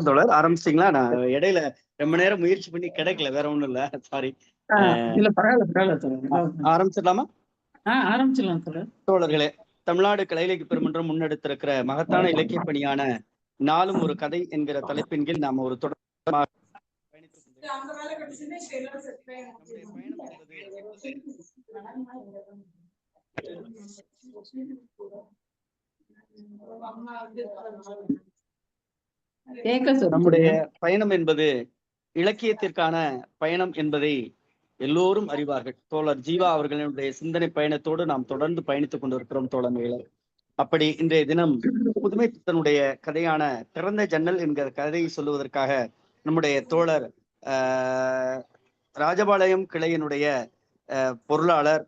தோழர் ஆரம்பிச்சிட்டீங்களா? நான் இடையில ரொம்ப நேரம் முயற்சி பண்ணி கிடைக்கல, வேற ஒண்ணும் இல்ல. சாரி. இல்ல பரவாயில்ல தோழர். ஆரம்பிச்சிடலாமா? ஆரம்பிச்சிடலாம் தோழர். தோழர்களே, தமிழ்நாடு கலை இலக்கிய பெருமன்றம் முன்னெடுத்திருக்கிற மகத்தான இலக்கிய பணியான நாளும் ஒரு கதை என்கிற தலைப்பின் கீழ் நாம ஒரு தொடர்பாக பயணித்துக் நம்முடைய பயணம் என்பது இலக்கியத்திற்கான பயணம் என்பதை எல்லோரும் அறிவார்கள். தோழர் ஜீவா அவர்களுடைய சிந்தனை பயணத்தோடு நாம் தொடர்ந்து பயணித்துக் கொண்டிருக்கிறோம் தோழமைகளை. அப்படி இன்றைய தினம் புதுமை பித்தனுடைய கதையான திறந்த ஜன்னல் என்கிற கதையை சொல்லுவதற்காக நம்முடைய தோழர் ராஜபாளையம் கிளையினுடைய பொருளாளர்,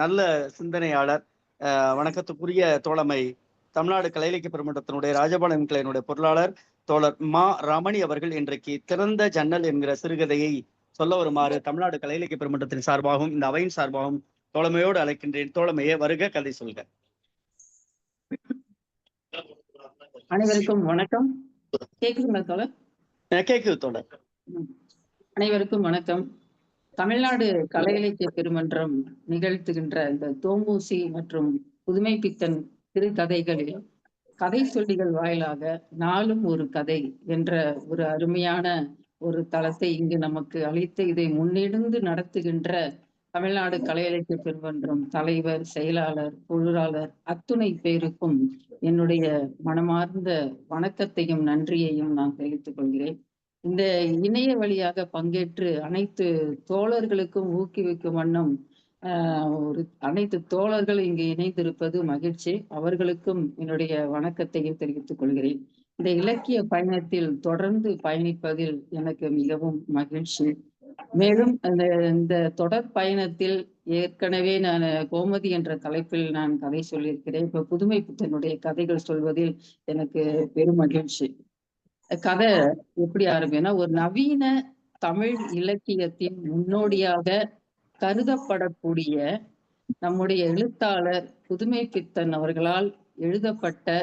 நல்ல சிந்தனையாளர், வணக்கத்துக்குரிய தோழமை தமிழ்நாடு கலை இலக்கிய பெருமன்றத்தினுடைய ராஜபாளையம் கிளையினுடைய பொருளாளர் தோழர் மா ரமணி அவர்கள் இன்றைக்கு திறந்த ஜன்னல் என்கிற சிறுகதையை சொல்ல வருமாறு தமிழ்நாடு கலை இலக்கிய பெருமன்றத்தின் சார்பாகவும் இந்த அவையின் சார்பாகவும் தோழமையோடு அழைக்கின்றேன். தோழமையே வருக, கதை சொல்க. அனைவருக்கும் வணக்கம். கேக்குதுங்களா தோழர்? கேக்குது தோழர். அனைவருக்கும் வணக்கம். தமிழ்நாடு கலை இலக்கிய பெருமன்றம் நிகழ்த்துகின்ற இந்த தோம்பூசி மற்றும் புதுமை பித்தன் சிறுகதைகளில் கதை சொல்லிகள் வாயிலாக நாளும் ஒரு கதை என்ற ஒரு அருமையான ஒரு தளத்தை இங்கு நமக்கு அளித்து இதை முன்னெடுந்து நடத்துகின்ற தமிழ்நாடு கலை இலக்கிய பெருமன்றம் தலைவர், செயலாளர், பொருளாளர் அத்துணை பேருக்கும் என்னுடைய மனமார்ந்த வணக்கத்தையும் நன்றியையும் நான் தெரிவித்துக் கொள்கிறேன். இந்த இணைய வழியாக பங்கேற்று அனைத்து தோழர்களுக்கும் ஊக்குவிக்கும் வண்ணம் அனைத்து தோழர்கள் இங்கு இணைந்திருப்பது மகிழ்ச்சி. அவர்களுக்கும் என்னுடைய வணக்கத்தையும் தெரிவித்துக் கொள்கிறேன். இந்த இலக்கிய பயணத்தில் தொடர்ந்து பயணிப்பதில் எனக்கு மிகவும் மகிழ்ச்சி. மேலும் இந்த தொடர் பயணத்தில் ஏற்கனவே நான் கோமதி என்ற தலைப்பில் நான் கதை சொல்லியிருக்கிறேன். இப்ப புதுமை பித்தனுடைய கதைகள் சொல்வதில் எனக்கு பெரும் மகிழ்ச்சி. கதை எப்படி ஆரம்பினா, ஒரு நவீன தமிழ் இலக்கியத்தின் முன்னோடியாக கருதப்படக்கூடிய நம்முடைய எழுத்தாளர் புதுமை பித்தன் அவர்களால் எழுதப்பட்ட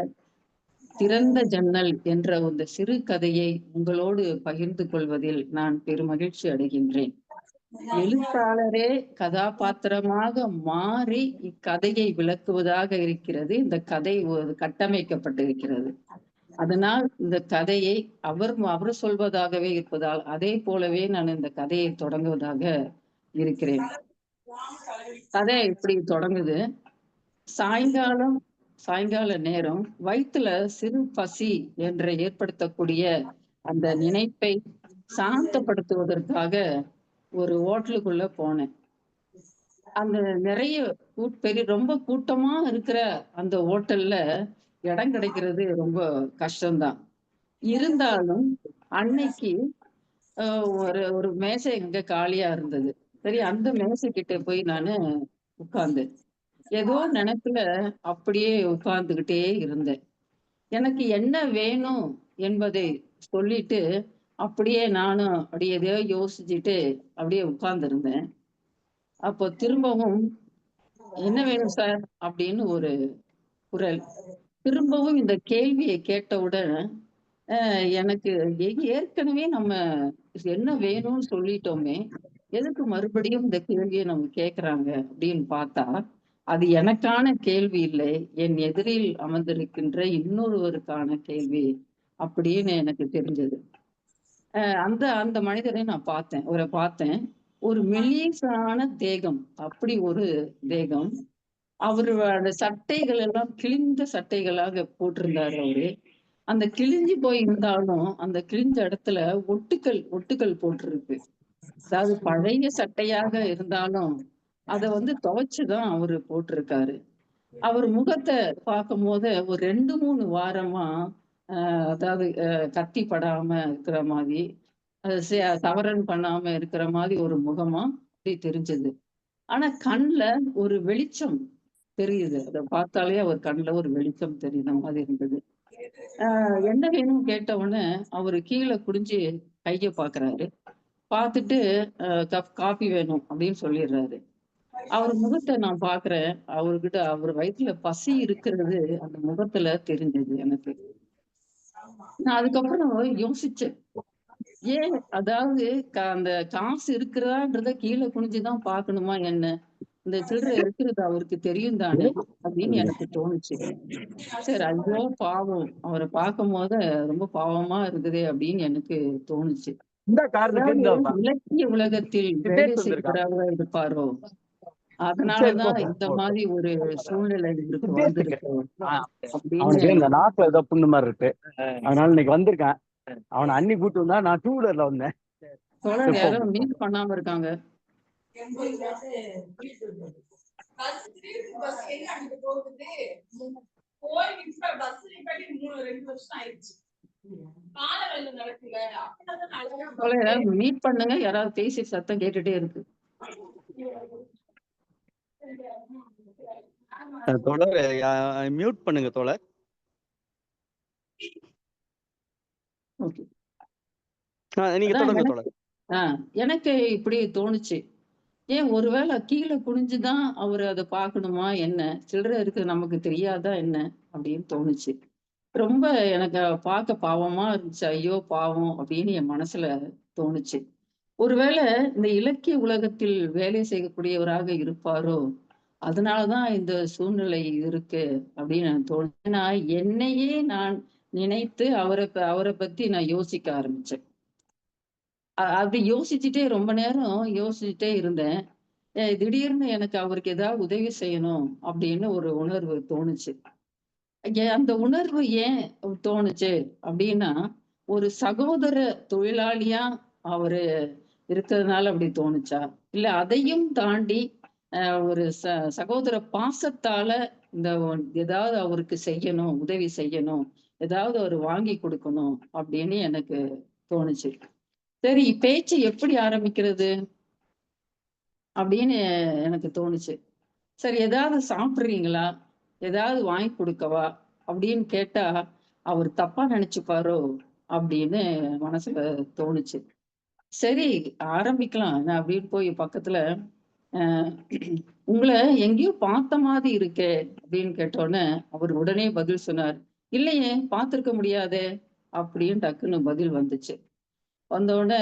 திறந்த ஜன்னல் என்ற ஒரு சிறு கதையை உங்களோடு பகிர்ந்து கொள்வதில் நான் பெருமகிழ்ச்சி அடைகின்றேன். எழுத்தாளரே கதாபாத்திரமாக மாறி இக்கதையை விளக்குவதாக இருக்கிறது. இந்த கதை கட்டமைக்கப்பட்டிருக்கிறது. அதனால் இந்த கதையை அவர் சொல்வதாகவே இருப்பதால் அதே போலவே நான் இந்த கதையை தொடங்குவதாக இருக்கிறேன். கதை இப்படி தொடங்குது. சாயங்கால நேரம் வயிற்றுல சிறு பசி என்று ஏற்படுத்தக்கூடிய அந்த நினைப்பை சாந்தப்படுத்துவதற்காக ஒரு ஹோட்டலுக்குள்ள போனேன். அந்த நிறைய ரொம்ப கூட்டமா இருக்கிற அந்த ஹோட்டல்ல இடம் கிடைக்கிறது ரொம்ப கஷ்டம்தான். இருந்தாலும் அன்னைக்கு ஒரு மேசை எங்க காலியா இருந்தது. சரி, அந்த மேசை கிட்ட போய் நானு உட்கார்ந்தேன். ஏதோ நினைப்புல அப்படியே உட்கார்ந்துகிட்டே இருந்தேன். எனக்கு என்ன வேணும் என்பதை சொல்லிட்டு அப்படியே நானும் அப்படியே எதையோ யோசிச்சுட்டு அப்படியே உட்கார்ந்து இருந்தேன். அப்போ திரும்பவும் என்ன வேணும் சார் அப்படின்னு ஒரு குரல். திரும்பவும் இந்த கேள்வியை கேட்டவுடன் எனக்கு ஏற்கனவே நம்ம என்ன வேணும்னு சொல்லிட்டோமே, எதுக்கு மறுபடியும் இந்த கேள்வியை நம்ம கேட்கிறாங்க அப்படின்னு பார்த்தா, அது எனக்கான கேள்வி இல்லை, என் எதிரில் அமர்ந்திருக்கின்ற இன்னொருவருக்கான கேள்வி அப்படின்னு எனக்கு தெரிஞ்சது. அந்த மனிதரை நான் பார்த்தேன். ஒரு மெல்லிசான தேகம், அப்படி ஒரு தேகம். அவரோட சட்டைகள் எல்லாம் கிழிந்த சட்டைகளாக போட்டிருந்தாரு அவரு. அந்த கிழிஞ்சு போய் இருந்தாலும் அந்த கிழிஞ்ச இடத்துல ஒட்டுக்கள் போட்டிருக்கு. அதாவது பழைய சட்டையாக இருந்தாலும் அதை துவைச்சுதான் அவரு போட்டிருக்காரு. அவர் முகத்தை பார்க்கும் போது ஒரு 2-3 வாரமா அதாவது கத்தி படாம இருக்கிற மாதிரி, தவறன் பண்ணாம இருக்கிற மாதிரி ஒரு முகமா அப்படி தெரிஞ்சது. ஆனா கண்ணுல ஒரு வெளிச்சம் தெரியுது. அதை பார்த்தாலே அவர் கண்ணுல ஒரு வெளிச்சம் தெரியுற மாதிரி இருந்தது. என்ன வேணும்னு கேட்ட உடனே அவரு கீழே குடிஞ்சு கைய பாக்குறாரு. பார்த்துட்டு காபி வேணும் அப்படின்னு சொல்லிடுறாரு. அவர் முகத்தை நான் பாக்குறேன். அவர் வயிற்றுல பசி இருக்கிறது அந்த முகத்துல தெரிஞ்சது எனக்கு. நான் அதுக்கப்புறம் யோசிச்சேன். ஏன் அதாவது அந்த காசு இருக்கிறதான்றத கீழே குனிஞ்சுதான் பார்க்கணுமா என்ன? இந்த சில்லறை இருக்கிறது அவருக்கு தெரியும் தானே அப்படின்னு எனக்கு தோணுச்சு. சரி, ஐயோ பாவம், அவரை பார்க்கும்போது ரொம்ப பாவமா இருக்குதே அப்படின்னு எனக்கு தோணுச்சு. இந்த காரணத்துக்கு அதாவது இருந்தாப்பா இலக்கிய உலகத்தில் வேலை பேர் வந்திருக்கா செய்கிறவரா இருப்பாரோ, சரி போ அதனாலதான் போ இந்த போ போ. மாதிரி ஒரு சூழ்நிலை இவருக்கு சித்தேஷுக்கு வந்திருக்கு அப்படின்னு அவனுக்கு இந்த நாக்குல ஏதோ புண்ணு மாதிரி இருக்கு, அதனால இன்னைக்கு வந்திருக்கேன். அவனை அன்னி கூட்டு வந்தா நான் 2 வீலர்ல வந்தேன். தோழர் சரி, போ யாரோ போ, போ. மீட் பண்ணாம இருக்காங்க. தோழர் யாராவது மீட் பண்ணுங்க, யாராவது பேசி சத்தம் கேட்டுட்டே இருக்கு. தோழர் மியூட் பண்ணுங்க தோழர். ஓகே. நீங்க அதான் தொடங்க எனக்கு தோழர். எனக்கு இப்படி தோணுச்சு. ஏன் ஒருவேளை கீழே குனிஞ்சுதான் அவரு அதை பார்க்கணுமா என்ன? சில்லறை இருக்கு நமக்கு தெரியாதா என்ன? அப்படின்னு தோணுச்சு. ரொம்ப எனக்கு பார்க்க பாவமா இருந்துச்சு. ஐயோ பாவம் அப்படின்னு என் மனசுல தோணுச்சு. ஒருவேளை இந்த இலக்கிய உலகத்தில் வேலை செய்யக்கூடியவராக இருப்பாரோ, அதனாலதான் இந்த சூழ்நிலை இருக்கு அப்படின்னு எனக்கு தோணுது. ஏன்னா என்னையே நான் நினைத்து அவரை பத்தி நான் யோசிக்க ஆரம்பிச்சேன். அப்படி யோசிச்சுட்டே ரொம்ப நேரம் யோசிச்சுட்டே இருந்தேன். திடீர்னு எனக்கு அவருக்கு ஏதாவது உதவி செய்யணும் அப்படின்னு ஒரு உணர்வு தோணுச்சு. அந்த உணர்வு ஏன் தோணுச்சு அப்படின்னா, ஒரு சகோதர தொழிலாளியா அவரு இருக்கிறதுனால அப்படி தோணுச்சா? இல்ல அதையும் தாண்டி ஒரு சகோதர பாசத்தால இந்த ஏதாவது அவருக்கு செய்யணும், உதவி செய்யணும், ஏதாவது அவரு வாங்கி கொடுக்கணும் அப்படின்னு எனக்கு தோணுச்சு. சரி, பேச்சு எப்படி ஆரம்பிக்கிறது அப்படின்னு எனக்கு தோணுச்சு. சரி, ஏதாவது சாப்பிடுறீங்களா? ஏதாவது வாங்கி கொடுக்கவா? அப்படின்னு கேட்டா, அவர் தப்பா நினைச்சுப்பாரோ? அப்படின்னு மனசுல தோணுச்சு. சரி, ஆரம்பிக்கலாம். நான் அப்படின்னு போய் பக்கத்துல, அ உங்கள எங்கேயோ பார்த்த மாதிரி இருக்கே அப்படின்னு கேட்டோனே, அவர் உடனே பதில் சொன்னார். இல்லையே, பார்த்திருக்க முடியாதே அப்படின்னு டக்குன்னு பதில் வந்துச்சு. வந்தோடனே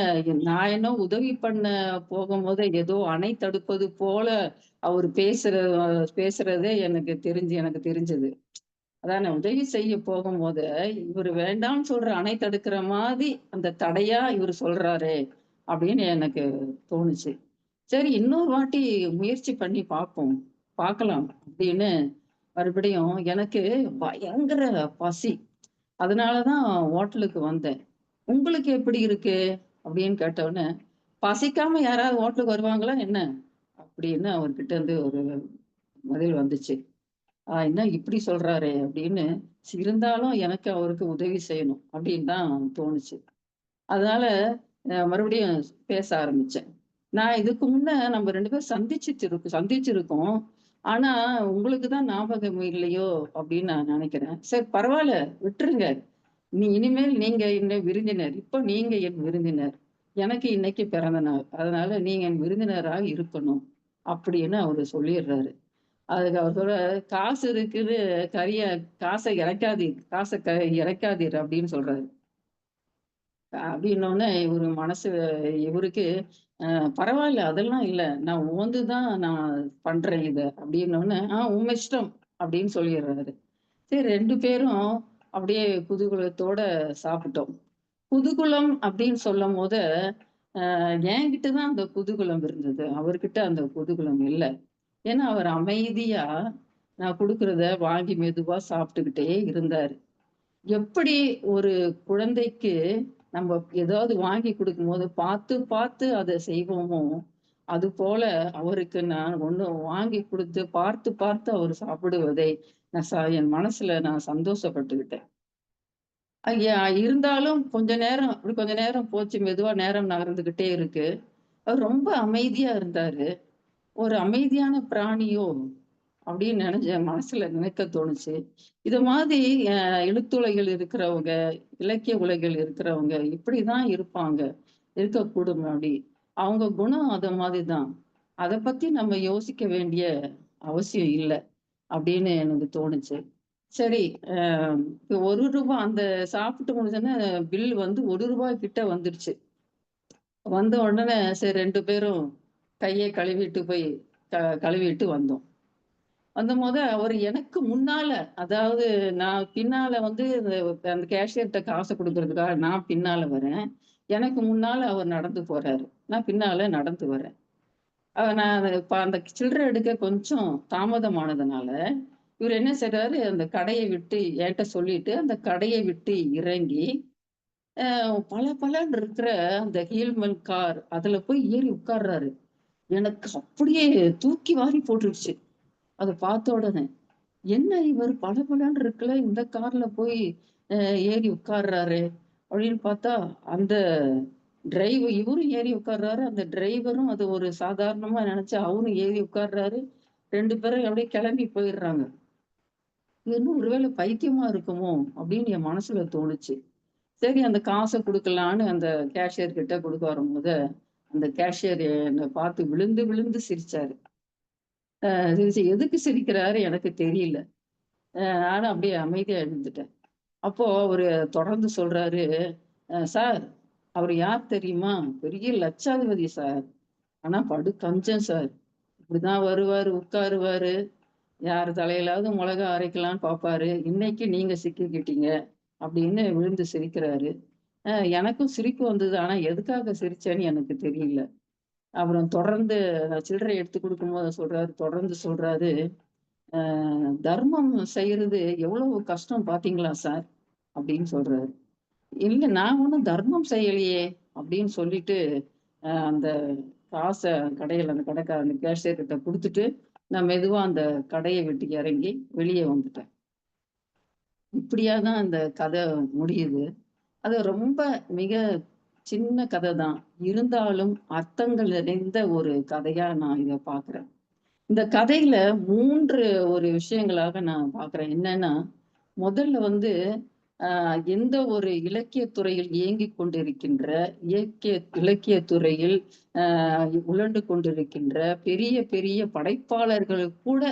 நான் என்ன உதவி பண்ண போகும்போது ஏதோ அணை தடுப்பது போல அவர் பேசுறதே எனக்கு தெரிஞ்சது. அதான் நான் உதவி செய்ய போகும்போது இவர் வேண்டாம்னு சொல்ற அணை தடுக்கிற மாதிரி அந்த தடையா இவர் சொல்றாரே அப்படின்னு எனக்கு தோணுச்சு. சரி, இன்னொரு வாட்டி முயற்சி பண்ணி பார்க்கலாம் அப்படின்னு மறுபடியும் எனக்கு பயங்கர பசி. அதனாலதான் ஹோட்டலுக்கு வந்தேன். உங்களுக்கு எப்படி இருக்கு அப்படின்னு கேட்டவுடனே, பசிக்காம யாராவது ஹோட்டலுக்கு வருவாங்களா என்ன? அப்படின்னு அவர்கிட்ட இருந்து ஒரு பதில் வந்துச்சு. என்ன இப்படி சொல்றாரே அப்படின்னு, இருந்தாலும் எனக்கு அவருக்கு உதவி செய்யணும் அப்படின்னு தான் தோணுச்சு. அதனால மறுபடியும் பேச ஆரம்பிச்சேன். நான் இதுக்கு முன்ன நம்ம 2 பேரும் சந்திச்சிருக்கோம். ஆனா உங்களுக்கு தான் ஞாபகம் இல்லையோ அப்படின்னு நான் நினைக்கிறேன். சரி, பரவாயில்ல, விட்டுருங்க. இனிமேல் நீங்க என்ன விருந்தினர். இப்போ நீங்க என் விருந்தினர். எனக்கு இன்னைக்கு பிறந்த நாள். அதனால நீங்க என் விருந்தினராக இருக்கணும் அப்படின்னு அவரு சொல்லிடுறாரு. அதுக்கு அவர் சொல்றாரு, காசு இருக்குது, கரிய காசை இறைக்காதீர், இறைக்காதீர் அப்படின்னு சொல்றாரு. அப்படின்னோடனே இவரு மனசு இவருக்கு பரவாயில்ல, அதெல்லாம் இல்ல. நான் உவந்து தான் நான் பண்றேன் இத அப்படின்னோடனே, உங்க இஷ்டம் அப்படின்னு சொல்லிடுறாரு. சரி, 2 பேரும் அப்படியே குதூகலத்தோட சாப்பிட்டோம். குதூகலம் அப்படின்னு சொல்லும்போது, என்கிட்ட தான் அந்த குதூகலம் இருந்தது. அவர்கிட்ட அந்த குதூகலம் இல்ல. ஏன்னா அவர் அமைதியா நான் குடுக்கிறத வாங்கி மெதுவா சாப்பிட்டுக்கிட்டே இருந்தாரு. எப்படி ஒரு குழந்தைக்கு நம்ம ஏதாவது வாங்கி கொடுக்கும்போது பார்த்து பார்த்து அதை செய்வோமோ, அது போல அவருக்கு நான் ஒண்ணு வாங்கி கொடுத்து பார்த்து பார்த்து அவர் சாப்பிடுவதை என் மனசுல நான் சந்தோஷப்பட்டுக்கிட்டேன். இருந்தாலும் கொஞ்ச நேரம் போச்சு. மெதுவா நேரம் நகர்ந்துகிட்டே இருக்கு. அவர் ரொம்ப அமைதியா இருந்தாரு. ஒரு அமைதியான பிராணியோ அப்படின்னு மனசுல நினைக்க தோணுச்சு. இது மாதிரி எழுத்துலகில் இருக்கிறவங்க, இலக்கிய உலகில் இருக்கிறவங்க இப்படிதான் இருப்பாங்க, இருக்கக்கூடும் அப்படி. அவங்க குணம் அது மாதிரிதான். அத பத்தி நம்ம யோசிக்க வேண்டிய அவசியம் இல்ல அப்படின்னு எனக்கு தோணுச்சு. சரி. இப்ப ₹1 அந்த சாப்பிட்டு முடிஞ்சோனே பில் வந்து ₹1 கிட்ட வந்துடுச்சு. வந்த உடனே சரி 2 பேரும் கைய கழுவிட்டு போய் கழுவிட்டு வந்தோம். வந்தபோது அவரு எனக்கு முன்னால, அதாவது நான் பின்னால வந்து அந்த கேஷியர்ட்ட காச குடுக்குறதுக்காக நான் பின்னால வரேன். எனக்கு முன்னால அவர் நடந்து போறாரு. நான் பின்னால நடந்து வரேன். நான் இப்ப அந்த சில்லறை எடுக்க கொஞ்சம் தாமதமானதுனால, இவரு என்ன செய்றாரு, அந்த கடைய விட்டு என்ட்ட சொல்லிட்டு, அந்த கடைய விட்டு இறங்கி, பளபளன்னு இருக்கிற அந்த ஹீல்மன் கார் அதுல போய் ஏறி உட்கார்றாரு. எனக்கு அப்படியே தூக்கி வாரி போட்டுருச்சு. அத பார்த்த உடனே. என்ன இவர் பளபளன்னு இருக்குல்ல, இந்த கார்ல போய் அ ஏறி உட்கார்றாரே! அப்படின்னு பார்த்தா, அந்த இவரும் ஏறி உட்கார்றாரு. அந்த டிரைவரும் அது ஒரு சாதாரணமா நெனச்சு அவரும் ஏறி உட்கார்றாரு. 2 பேரும் அப்படியே கிளம்பி போயிடுறாங்க. இது என்ன ஒருவேளை பைத்தியமா இருக்குமோ! அப்படின்னு என் மனசுல தோணுச்சு. சரி அந்த காச குடுக்கலான்னு அந்த கேஷியர் கிட்ட குடுக்க வரும்போது, அந்த கேஷியர் என்ன பார்த்து விழுந்து விழுந்து சிரிச்சாரு. சிரிச்சு எதுக்கு சிரிக்கிறாரு எனக்கு தெரியல. நானும் அப்படியே அமைதியா இருந்துட்டேன். அப்போ அவரு தொடர்ந்து சொல்றாரு, சார் அவரு யார் தெரியுமா? பெரிய லட்சாதிபதி சார். ஆனா படு கஞ்சன் சார். இப்படிதான் வருவாரு, உட்காருவாரு. யார் தலையிலாவது மொளகா அரைக்கலான்னு பார்ப்பாரு. இன்னைக்கு நீங்க சிக்கிக்கிட்டீங்க." அப்படின்னு விழுந்து சிரிக்கிறாரு. அ எனக்கும் சிரிப்பு வந்தது. ஆனா எதுக்காக சிரிச்சேன்னு எனக்கு தெரியல. அப்புறம் தொடர்ந்து நான் சில்லறை எடுத்து குடுக்கும்போது தொடர்ந்து சொல்றாரு, தர்மம் செய்யறது எவ்வளவு கஷ்டம் பார்த்தீங்களா சார்?" அப்படின்னு சொல்றாரு. "இல்ல நான் ஒண்ணும் தர்மம் செய்யலையே" அப்படின்னு சொல்லிட்டு, அந்த காச கடையில அந்த கடைக்காரன் அந்த கேஷியர் கிட்ட குடுத்துட்டு, நான் மெதுவா அந்த கடைய விட்டு இறங்கி வெளிய வந்துட்டேன். இப்படியா தான் அந்த கதை முடியுது. அது ரொம்ப மிக சின்ன கதை தான். இருந்தாலும் அர்த்தங்கள் நிறைந்த ஒரு கதையா நான் இத பார்க்குறேன். இந்த கதையில 3 ஒரு விஷயங்களாக நான் பார்க்குறேன். என்னன்னா, முதல்ல வந்து எந்த ஒரு இலக்கியத் துறையில் இயங்கிக் கொண்டிருக்கின்ற, இலக்கியத் துறையில் அ உழண்டு கொண்டிருக்கின்ற பெரிய பெரிய படைப்பாளர்களுக்கு கூட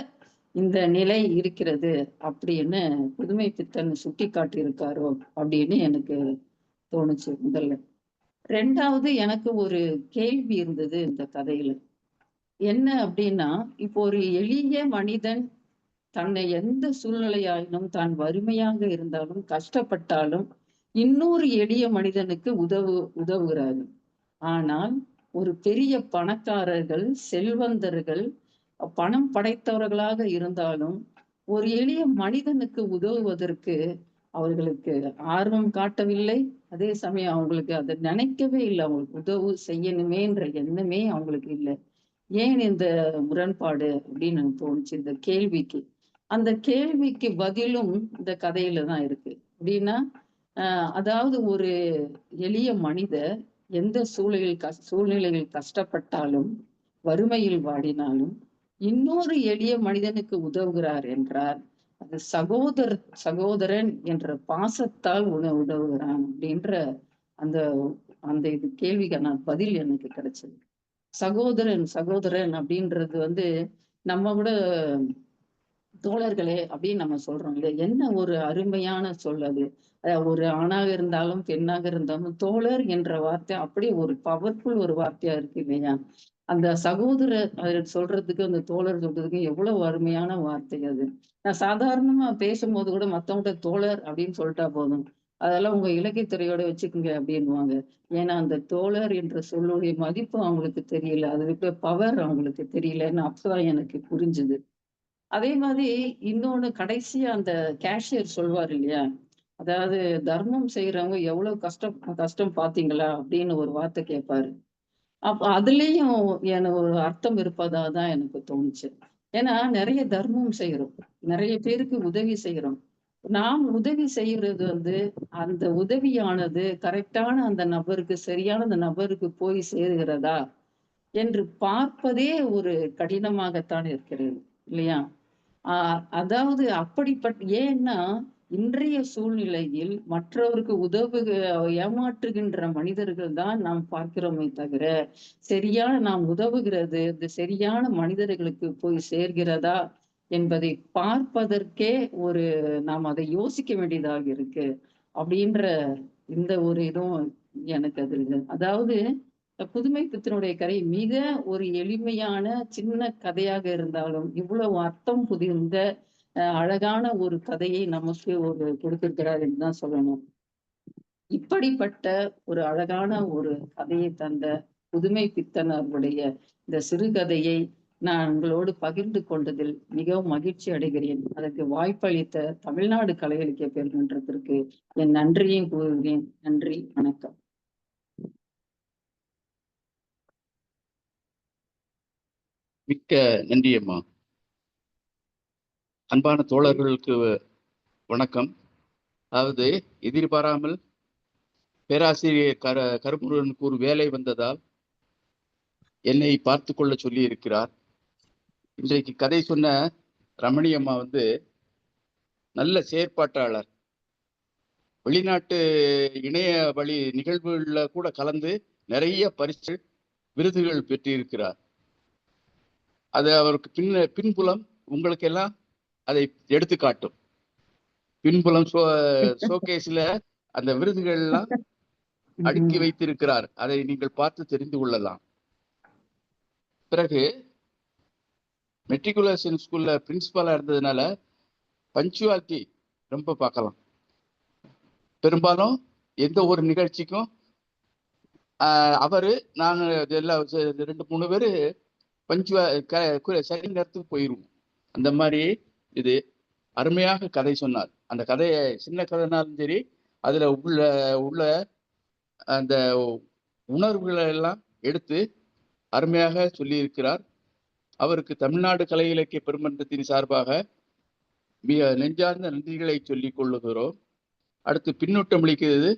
இந்த நிலை இருக்கிறது அப்படின்னு புதுமைப்பித்தன் சுட்டிக்காட்டியிருக்காரோ அப்படின்னு எனக்கு தோணுச்சு முதல்ல. 2வது எனக்கு ஒரு கேள்வி இருந்தது இந்த கதையில. என்ன அப்படின்னா, இப்போ ஒரு எளிய மனிதன் தன்னை எந்த சூழ்நிலையாயினும் தான் வறுமையாக இருந்தாலும், கஷ்டப்பட்டாலும், இன்னொரு எளிய மனிதனுக்கு உதவுகிறாரு. ஆனால், ஒரு பெரிய பணக்காரர்கள், செல்வந்தர்கள், பணம் படைத்தவர்களாக இருந்தாலும், ஒரு எளிய மனிதனுக்கு உதவுவதற்கு அவர்களுக்கு ஆர்வம் காட்டவில்லை. அதே சமயம் அவங்களுக்கு அத நினைக்கவே இல்ல. அவங்களுக்கு உதவு செய்யணுமேன்ற எண்ணமே அவங்களுக்கு இல்ல. ஏன் இந்த முரண்பாடு அப்படின்னு எனக்கு தோணுச்சு இந்த கேள்விக்கு. அந்த கேள்விக்கு பதிலும் இந்த கதையில தான் இருக்கு. எப்படின்னா, அதாவது ஒரு எளிய மனிதர் எந்த சூழ்நிலையில் கஷ்டப்பட்டாலும், வறுமையில் வாடினாலும், இன்னொரு எளிய மனிதனுக்கு உதவுகிறார் என்றால், அது சகோதரன் என்ற பாசத்தால் உதவுகிறான் அப்படின்ற அந்த அந்த இது கேள்விக்கான பதில் எனக்கு கிடைச்சது. சகோதரன் அப்படின்றது வந்து நம்ம கூட தோழர்களே அப்படின்னு நம்ம சொல்றோம் இல்லையா? என்ன ஒரு அருமையான சொல் அது. ஒரு ஆணாக இருந்தாலும், பெண்ணாக இருந்தாலும் தோழர் என்ற வார்த்தை அப்படியே ஒரு பவர்ஃபுல் ஒரு வார்த்தையா இருக்கு இல்லையா? அந்த சகோதரர் சொல்றதுக்கு, அந்த தோழர் சொல்றதுக்கு எவ்வளவு அருமையான வார்த்தை அது. நான் சாதாரணமா பேசும்போது கூட மத்தவங்கட்ட தோழர் அப்படின்னு சொல்லிட்டா போதும். அதெல்லாம் உங்க இலக்கியத்துறையோட வச்சுக்கோங்க அப்படின்னுவாங்க. ஏன்னா அந்த தோழர் என்ற சொல்லுடைய மதிப்பு அவங்களுக்கு தெரியல. அது இருக்கிற பவர் அவங்களுக்கு தெரியலன்னு அப்பதான் எனக்கு புரிஞ்சுது. அதே மாதிரி இன்னொன்னு கடைசியா அந்த கேஷியர் சொல்வாரு இல்லையா? அதாவது தர்மம் செய்றவங்க எவ்வளவு கஷ்டம் கஷ்டம் பார்த்தீங்களா? அப்படின்னு ஒரு வார்த்தை கேட்பாரு. அப்ப அதுலயும் ஒரு அர்த்தம் இருப்பதா தான் எனக்கு தோணுச்சு. ஏன்னா நெறைய தர்மம் செய்றோம். நெறைய பேருக்கு உதவி செய்றோம். நாம் உதவி செய்யறது வந்து, அந்த உதவியானது கரெக்ட்டான அந்த நபருக்கு, சரியான அந்த நபருக்கு போய் சேருகிறதா? என்று பார்ப்பதே ஒரு கடினமாகத்தான் இருக்கிறது. இல்லையா? ஆ அதாவது ஏன்னா, இன்றைய சூழ்நிலையில் மற்றவருக்கு ஏமாற்றுகின்ற மனிதர்கள் தான் நாம் பார்க்கிறோமே தவிர, நாம் உதவுகிறது, இந்த சரியான மனிதர்களுக்கு போய் சேர்கிறதா? என்பதை பார்ப்பதற்கே நாம் அதை யோசிக்க வேண்டியதாக இருக்கு அப்படின்ற இந்த ஒரு இதுவும் எனக்கு அது இருக்கு. அதாவது புதுமை பித்தனுடைய கதை மிக ஒரு எளிமையான சின்ன கதையாக இருந்தாலும் இவ்வளவு அர்த்தம் புதிர்ந்த அழகான ஒரு கதையை நமக்கு கொடுத்திருக்கிறார் என்றுதான் சொல்லணும். இப்படிப்பட்ட ஒரு அழகான ஒரு கதையை தந்த புதுமை பித்தன் அவர்களுடைய இந்த சிறுகதையை நான் உங்களோடு பகிர்ந்து கொண்டதில் மிகவும் மகிழ்ச்சி அடைகிறேன். அதற்கு வாய்ப்பளித்த தமிழ்நாடு கலை இலக்கிய பெருமன்றத்திற்கு என் நன்றியையும் கூறுகிறேன். நன்றி, வணக்கம். மிக்க நன்றி அம்மா. அன்பான தோழர்களுக்கு வணக்கம். அதாவது எதிர்பாராமல் பேராசிரியர் கருமுருகனுக்கு ஒரு வேலை வந்ததால் என்னை பார்த்து கொள்ள சொல்லி இருக்கிறார். இன்றைக்கு கதை சொன்ன ரமணி அம்மா நல்ல செயற்பாட்டாளர். வெளிநாட்டு இணைய வழி நிகழ்வுகள்ல கூட கலந்து நிறைய பரிசு விருதுகள் பெற்றிருக்கிறார். அது அவருக்கு பின்புலம் உங்களுக்கு எல்லாம் அதை எடுத்து காட்டும். பின்புலம் ஷோகேஸ்ல அந்த விருதுகள் எல்லாம் அடுக்கி வைத்திருக்கிறார். அதை நீங்கள் பார்த்து தெரிந்து கொள்ளலாம். பிறகு மெட்ரிகுலேஷன் ஸ்கூல்ல பிரின்சிபாலா இருந்ததுனால பஞ்சுவாலிட்டி ரொம்ப பார்க்கலாம். பெரும்பாலும் எந்த ஒரு நிகழ்ச்சிக்கும் அவரு நாங்க எல்லாம் 2-3 பேரு சரி நேரத்துக்கு போயிடுவோம். அந்த மாதிரி இது அருமையாக கதை சொன்னார். அந்த கதையை சின்ன கதைனாலும் சரி அதுல உள்ள அந்த உணர்வுகளை எல்லாம் எடுத்து அருமையாக சொல்லி இருக்கிறார். அவருக்கு தமிழ்நாடு கலை இலக்கிய பெருமன்றத்தின் சார்பாக மிக நெஞ்சார்ந்த நன்றிகளை சொல்லிக் கொள்ளுகிறோம். அடுத்து பின்னூட்டம் அளிக்கிறது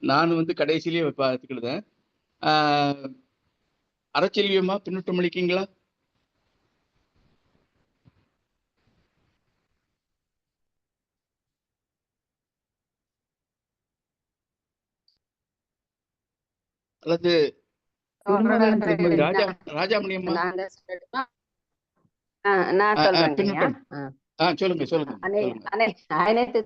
நான் கடைசியிலேயே பார்த்துக்கிட்டேன். அறச்செல்வியம்மா பின்னூட்டம் அளிக்கீங்களா? அல்லது ராஜாமணி அம்மா அனைத்து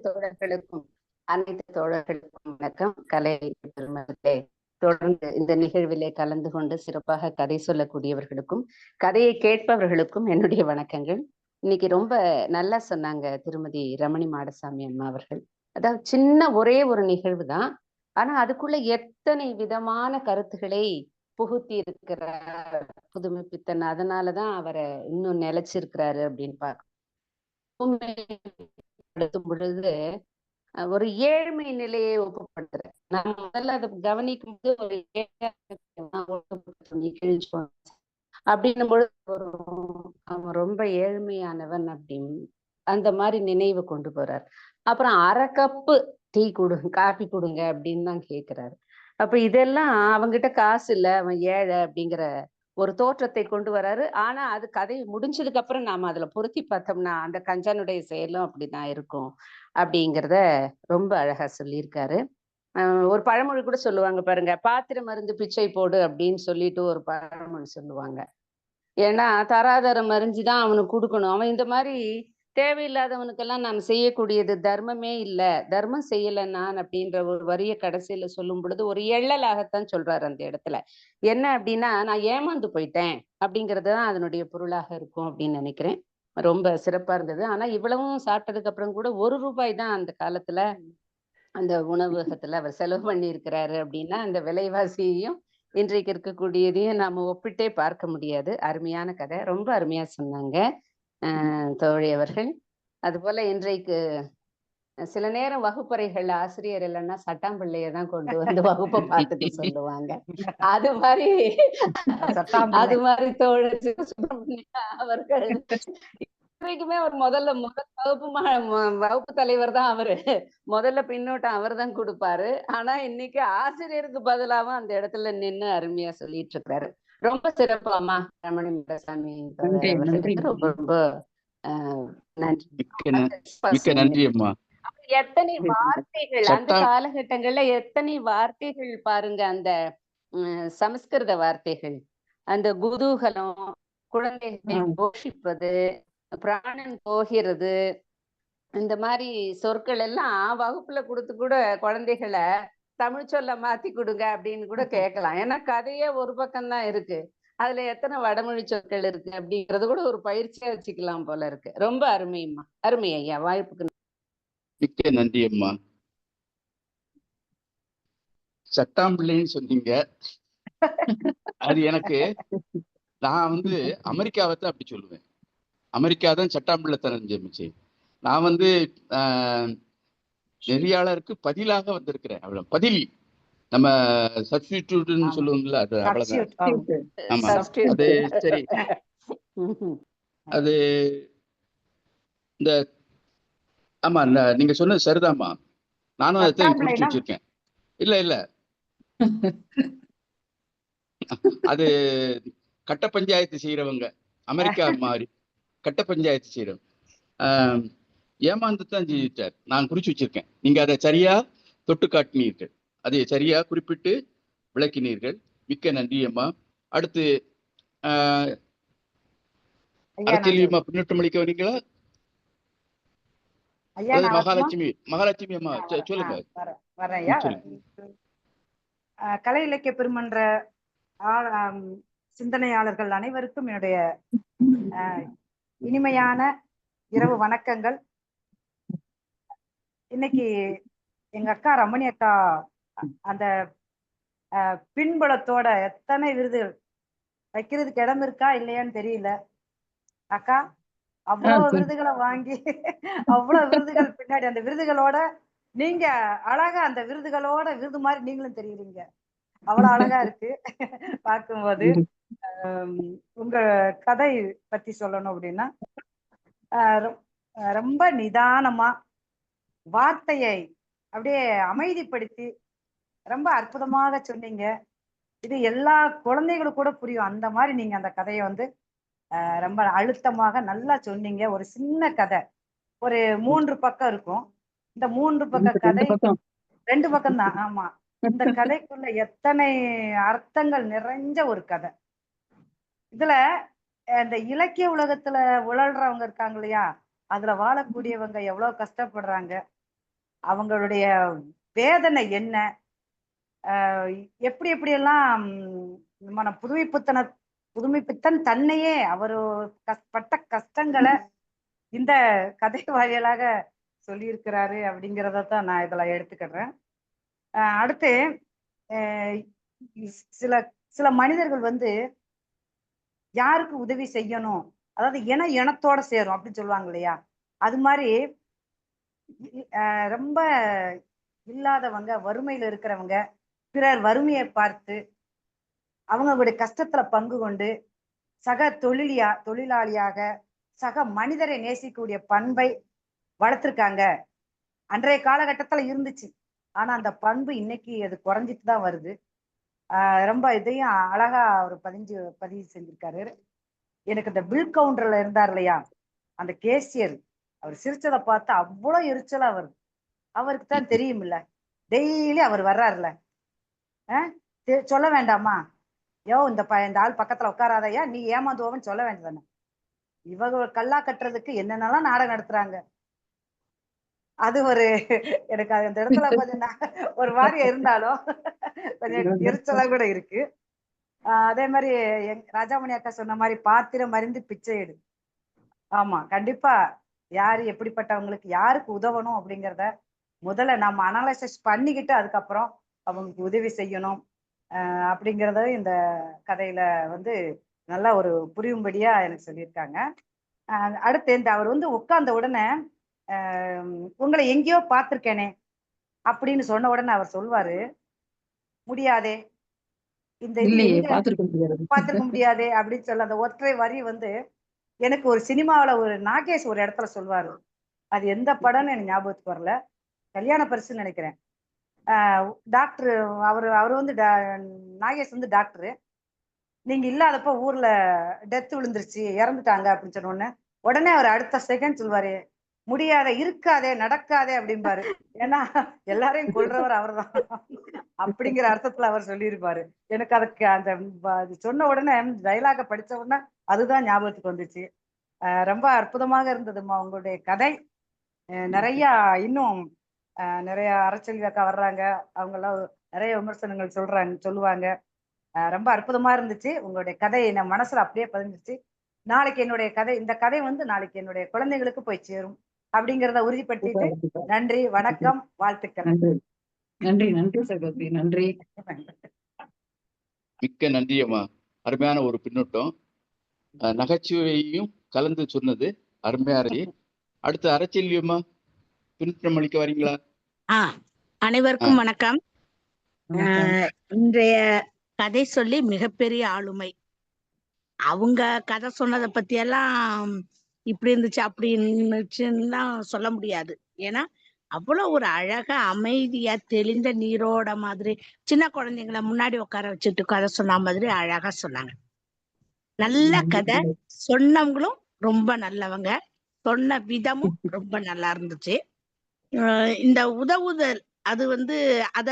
தோழர்களுக்கும் வணக்கம். கலை பெருமகளே, தொடர்ந்து இந்த நிகழ்விலே கலந்து கொண்டு சிறப்பாக கதை சொல்லக்கூடியவர்களுக்கும் கதையை கேட்பவர்களுக்கும் என்னுடைய வணக்கங்கள். இன்னைக்கு ரொம்ப நல்லா சொன்னாங்க திருமதி ரமணி மாடசாமி அம்மா அவர்கள். அதாவது சின்ன ஒரே ஒரு நிகழ்வு தான், ஆனா அதுக்குள்ள எத்தனை விதமான கருத்துக்களை புகுத்தி இருக்கிறார் புதுமை பித்தன். அதனாலதான் அவரை இன்னும் நிலைச்சிருக்கிறாரு அப்படின்னு பார்க்கும் பொழுது ஒரு ஏழ்மை நிலையை ஒப்புப்படுத்துற நான் முதல்ல அதை கவனிக்கும் போது ஒரு அப்படின்னும் பொழுது அவன் ரொம்ப ஏழ்மையானவன் அப்படின்னு அந்த மாதிரி நினைவு கொண்டு போறார். அப்புறம் 1/2 கப்பு டீ காஃபி கொடுங்க அப்படின்னு தான் கேட்கிறாரு. அப்ப இதெல்லாம் அவங்கிட்ட காசு இல்ல, அவன் ஏழை அப்படிங்கிற ஒரு தோற்றத்தை கொண்டு வராரு. ஆனா அது கதை முடிஞ்சதுக்கு அப்புறம் நாம அதுல பொருத்தி பார்த்தோம்னா அந்த கஞ்சனுடைய செயலும் அப்படிதான் இருக்கும் அப்படிங்கிறத ரொம்ப அழகா சொல்லியிருக்காரு. ஒரு பழமொழி கூட சொல்லுவாங்க பாருங்க, பாத்திரம் மருந்து பிச்சை போடு அப்படின்னு சொல்லிட்டு ஒரு பழமொழி சொல்லுவாங்க. ஏன்னா தராதரம் மறிஞ்சுதான் அவனுக்கு கொடுக்கணும். அவன் இந்த மாதிரி தேவையில்லாதவனுக்கெல்லாம் நாம் செய்யக்கூடியது தர்மமே இல்லை, தர்மம் செய்யல நான் அப்படின்ற ஒரு வரிய கடைசியில சொல்லும் பொழுது ஒரு எள்ளலாகத்தான் சொல்றாரு அந்த இடத்துல. என்ன அப்படின்னா, நான் ஏமாந்து போயிட்டேன் அப்படிங்கிறதுதான் அதனுடைய பொருளாக இருக்கும் அப்படின்னு நினைக்கிறேன். ரொம்ப சிறப்பா இருந்தது. ஆனா இவ்வளவும் சாப்பிட்டதுக்கு அப்புறம் கூட 1 ரூபாய் தான் அந்த காலத்துல அந்த உணவகத்துல அவர் செலவு பண்ணி இருக்கிறாரு அப்படின்னா அந்த விலைவாசியையும் இன்றைக்கு இருக்கக்கூடியதையும் நாம ஒப்பிட்டே பார்க்க முடியாது. அருமையான கதை, ரொம்ப அருமையா சொன்னாங்க தோழி அவர்கள். அது போல இன்றைக்கு சில நேரம் வகுப்பறைகள் ஆசிரியர் இல்லைன்னா சட்டாம்பிள்ளையதான் கொண்டு வந்து வகுப்பை பார்த்துட்டு சொல்லுவாங்க. அது மாதிரி தோழர் அவர்கள் இன்றைக்குமே அவர் முதல் வகுப்பு தலைவர் தான் அவரு. முதல்ல பின்னோட்டம் அவர் தான் கொடுப்பாரு. ஆனா இன்னைக்கு ஆசிரியருக்கு பதிலாவும் அந்த இடத்துல நின்னு அருமையா சொல்லிட்டு இருக்கிறாரு. ரொம்ப சிறப்பாமா ரமணி மாடசாமி ரொம்ப ரொம்ப நன்றி அம்மா. எத்தனை வார்த்தைகள் அந்த காலகட்டங்கள்ல, எத்தனை வார்த்தைகள் பாருங்க. அந்த சமஸ்கிருத வார்த்தைகள், அந்த குதூகலம், குழந்தைகளை போஷிப்பது, பிராணன் போகிறது, இந்த மாதிரி சொற்கள் எல்லாம் வகுப்புல கொடுத்து கூட குழந்தைகளை தமிழ் சொல்ல மாத்தி கொடுங்க அப்படின்னு கூட கேட்கலாம். ஏன்னா கதையே ஒரு பக்கம் தான் இருக்கு, அதுல எத்தனை வடமொழி சொற்கள் இருக்கு அப்படிங்கறது கூட ஒரு பயிற்சியா வச்சுக்கலாம் போல இருக்கு. ரொம்ப அருமைம்மா, அருமை ஐயா, வாய்ப்புக்கு மிக்க நன்றி அம்மா. சட்டாம்பிள்ளைன்னு சொன்னீங்க. அது எனக்கு, நான் அமெரிக்காவை தான் அப்படி சொல்லுவேன். அமெரிக்கா தான் சட்டாம்பிள்ளைத்தனம் ஜெமிச்சு. நான் நெறியாளருக்கு பதிலாக வந்திருக்கிறேன். அவ்வளவு பதிலி, நம்ம சப்ஸ்டிடியூட்னு சொல்லுவோம்ல, அது அவ்வளவுதான். ஆமா, அது சரி. அது இந்த ஆமா, நீங்க சொன்னது சரிதாம்மா. நானும் அதை குறிச்சு வச்சிருக்கேன். இல்ல அது கட்ட பஞ்சாயத்து செய்யறவங்க, அமெரிக்கா மாதிரி கட்ட பஞ்சாயத்து செய்யறவங்க ஏமாந்து தான் ஜெயிச்சார். நான் குறிச்சு வச்சிருக்கேன். நீங்க அதை சரியா தொட்டு காட்டினீர்கள், அதை சரியா குறிப்பிட்டு விளக்கினீர்கள். மிக்க நன்றி அம்மா. அடுத்து அரசியலியம்மா பின்னட்டு மளிக்க வரீங்களா? மகாலட்சுமி அம்மா சொல்லுங்க. கலை இலக்கிய பெருமன்ற சிந்தனையாளர்கள் அனைவருக்கும் என்னுடைய இனிமையான இரவு வணக்கங்கள். இன்னைக்கு எங்க அக்கா ரமணி அக்கா அந்த பின்புலத்தோட எத்தனை விருதுகள் வைக்கிறதுக்கு இடம் இருக்கா இல்லையான்னு தெரியல. அக்கா அவ்வளவு விருதுகளை வாங்கி, அவ்வளவு விருதுகள் பின்னாடி, அந்த விருதுகளோட நீங்க அழகா அந்த விருதுகளோட விருது மாதிரி நீங்களும் தெரியுறீங்க. அவ்வளவு அழகா இருக்கு பார்க்கும்போது. உங்க கதை பத்தி சொல்லணும் அப்படின்னா, ரொம்ப நிதானமா வார்த்தையை அப்படியே அமைதிப்படுத்தி ரொம்ப அற்புதமாக சொன்னீங்க. இது எல்லா குழந்தைகளும் கூட புரியும். அந்த மாதிரி நீங்க அந்த கதையை ரொம்ப அழுத்தமாக நல்லா சொன்னீங்க. ஒரு சின்ன கதை, ஒரு 3 பக்கம் இருக்கும். இந்த 3 பக்க கதை 2 பக்கம் தான். ஆமா, இந்த கதைக்குள்ள எத்தனை அர்த்தங்கள் நிறைஞ்ச ஒரு கதை. இதுல இந்த இலக்கிய உலகத்துல உழல்றவங்க இருக்காங்க இல்லையா, அதுல வாழக்கூடியவங்க எவ்வளவு கஷ்டப்படுறாங்க, அவங்களுடைய வேதனை என்ன, எப்படி எப்படியெல்லாம் நம்ம புதுமைப்பித்தன் தன்னையே அவரு பட்ட கஷ்டங்களை இந்த கதை வாயிலாக சொல்லியிருக்கிறாரு அப்படிங்கிறதான் நான் இதுல எடுத்துக்கிறேன். அடுத்து சில சில மனிதர்கள் யாருக்கு உதவி செய்யணும், அதாவது இனத்தோட சேரும் அப்படின்னு சொல்லுவாங்க இல்லையா, அது மாதிரி ரொம்ப இல்லாதவங்க, வறுமையில இருக்கிறவங்க, பிறர் வறுமையை பார்த்து அவங்களுடைய கஷ்டத்துல பங்கு கொண்டு சக தொழிலாளியாக சக மனிதரை நேசிக்கக்கூடிய பண்பை வளர்த்திருக்காங்க. அன்றைய காலகட்டத்துல இருந்துச்சு, ஆனா அந்த பண்பு இன்னைக்கு அது குறைஞ்சிட்டு தான் வருது. ரொம்ப இதையும் அழகா அவர் பதிவு செஞ்சிருக்காரு. எனக்கு இந்த பில் கவுண்டர்ல இருந்தார் இல்லையா, அந்த கேசியர், அவர் சிரிச்சதை பார்த்து அவ்வளவு எரிச்சலா வருது. அவருக்கு தான் தெரியும் இல்ல, டெய்லி அவர் வர்றாருல, சொல்ல வேண்டாமா, இந்த ஆள் பக்கத்துல உட்காராதையா, நீ ஏமாந்துவோன்னு சொல்ல வேண்டியதானே. இவங்க கல்லா கட்டுறதுக்கு என்னென்னலாம் நாடகம் நடத்துறாங்க. அது எனக்கு அந்த இடத்துல கொஞ்சம் ஒரு மாதிரி இருந்தாலும் கொஞ்சம் எரிச்சலா கூட இருக்கு. அதே மாதிரி ராஜாமணி அக்கா சொன்ன மாதிரி பாத்திரம் அறிந்து பிச்சை எடு. ஆமா, கண்டிப்பா யாரு எப்படிப்பட்டவங்களுக்கு யாருக்கு உதவணும் அப்படிங்கிறத முதல்ல நம்ம அனலைசிஸ் பண்ணிக்கிட்டு அதுக்கப்புறம் அவங்களுக்கு உதவி செய்யணும் அப்படிங்கிறத இந்த கதையில நல்லா ஒரு புரியும்படியா எனக்கு சொல்லியிருக்காங்க. அடுத்து இந்த அவர் உட்கார்ந்த உடனே உங்களை எங்கேயோ பார்த்திருக்கேனே அப்படின்னு சொன்ன உடனே அவர் சொல்வாரு, முடியாதே, இந்த பார்த்திருக்க முடியாதே அப்படின்னு சொல்ல அந்த ஒற்றை வரி எனக்கு ஒரு சினிமாவில ஒரு நாகேஷ் ஒரு இடத்துல சொல்வாரு, அது எந்த படம்னு எனக்கு ஞாபகத்துக்கு வரல, கல்யாண பரிசுன்னு நினைக்கிறேன். டாக்டர் அவரு நாகேஷ் டாக்டரு, நீங்க இல்லாதப்ப ஊர்ல டெத் விழுந்துருச்சு, இறந்துட்டாங்க அப்படின்னு சொன்ன உடனே அவர் அடுத்த செகண்ட் சொல்வாரு, முடியாத, இருக்காதே, நடக்காதே அப்படிம்பாரு. ஏன்னா எல்லாரையும் கொல்றவர் அவர் தான் அப்படிங்கிற அர்த்தத்துல அவர் சொல்லியிருப்பாரு. எனக்கு அதுக்கு அந்த சொன்ன உடனே டைலாக படிச்ச உடனே அதுதான் ஞாபகத்துக்கு வந்துச்சு. ரொம்ப அற்புதமாக இருந்ததுமா உங்களுடைய கதை. நிறைய இன்னும் நிறைய அரச்செல்வி அக்கா வர்றாங்க, அவங்க எல்லாம் நிறைய விமர்சனங்கள் சொல்லுவாங்க. ரொம்ப அற்புதமா இருந்துச்சு உங்களுடைய கதை. என் மனசுல அப்படியே பதிஞ்சிச்சு. நாளைக்கு என்னுடைய கதை, இந்த கதை வந்து நாளைக்கு என்னுடைய குழந்தைகளுக்கு போய் சேரும் அப்படிங்கிறத உறுதிப்படுத்திட்டு நன்றி, வணக்கம், வாழ்த்துக்கள். நன்றி நன்றி நன்றி சகோதரி, நன்றி. மிக்க நன்றி அம்மா. அருமையான ஒரு பின்னூட்டம், நகைச்சுவையையும் கலந்து சொன்னது அருமையா இருக்கு. அடுத்து அரச்செல்வி அம்மா பின்னூட்டம் அளிக்க வரீங்களா? அனைவருக்கும் வணக்கம். இன்றைய கதை சொல்லி மிகப்பெரிய ஆளுமை. அவங்க கதை சொன்னதை பத்தி எல்லாம் இப்படி இருந்துச்சு அப்படி இருந்துச்சுன்னா சொல்ல முடியாது. ஏன்னா அவ்வளவு ஒரு அழகா அமைதியா தெளிந்த நீரோட மாதிரி சின்ன குழந்தைங்களை முன்னாடி உட்கார வச்சுட்டு கதை சொன்ன மாதிரி அழகா சொன்னாங்க. நல்ல கதை சொன்னவங்களும் ரொம்ப நல்லவங்க, சொன்ன விதமும் ரொம்ப நல்லா இருந்துச்சு. இந்த உதவுதல் அது வந்து அத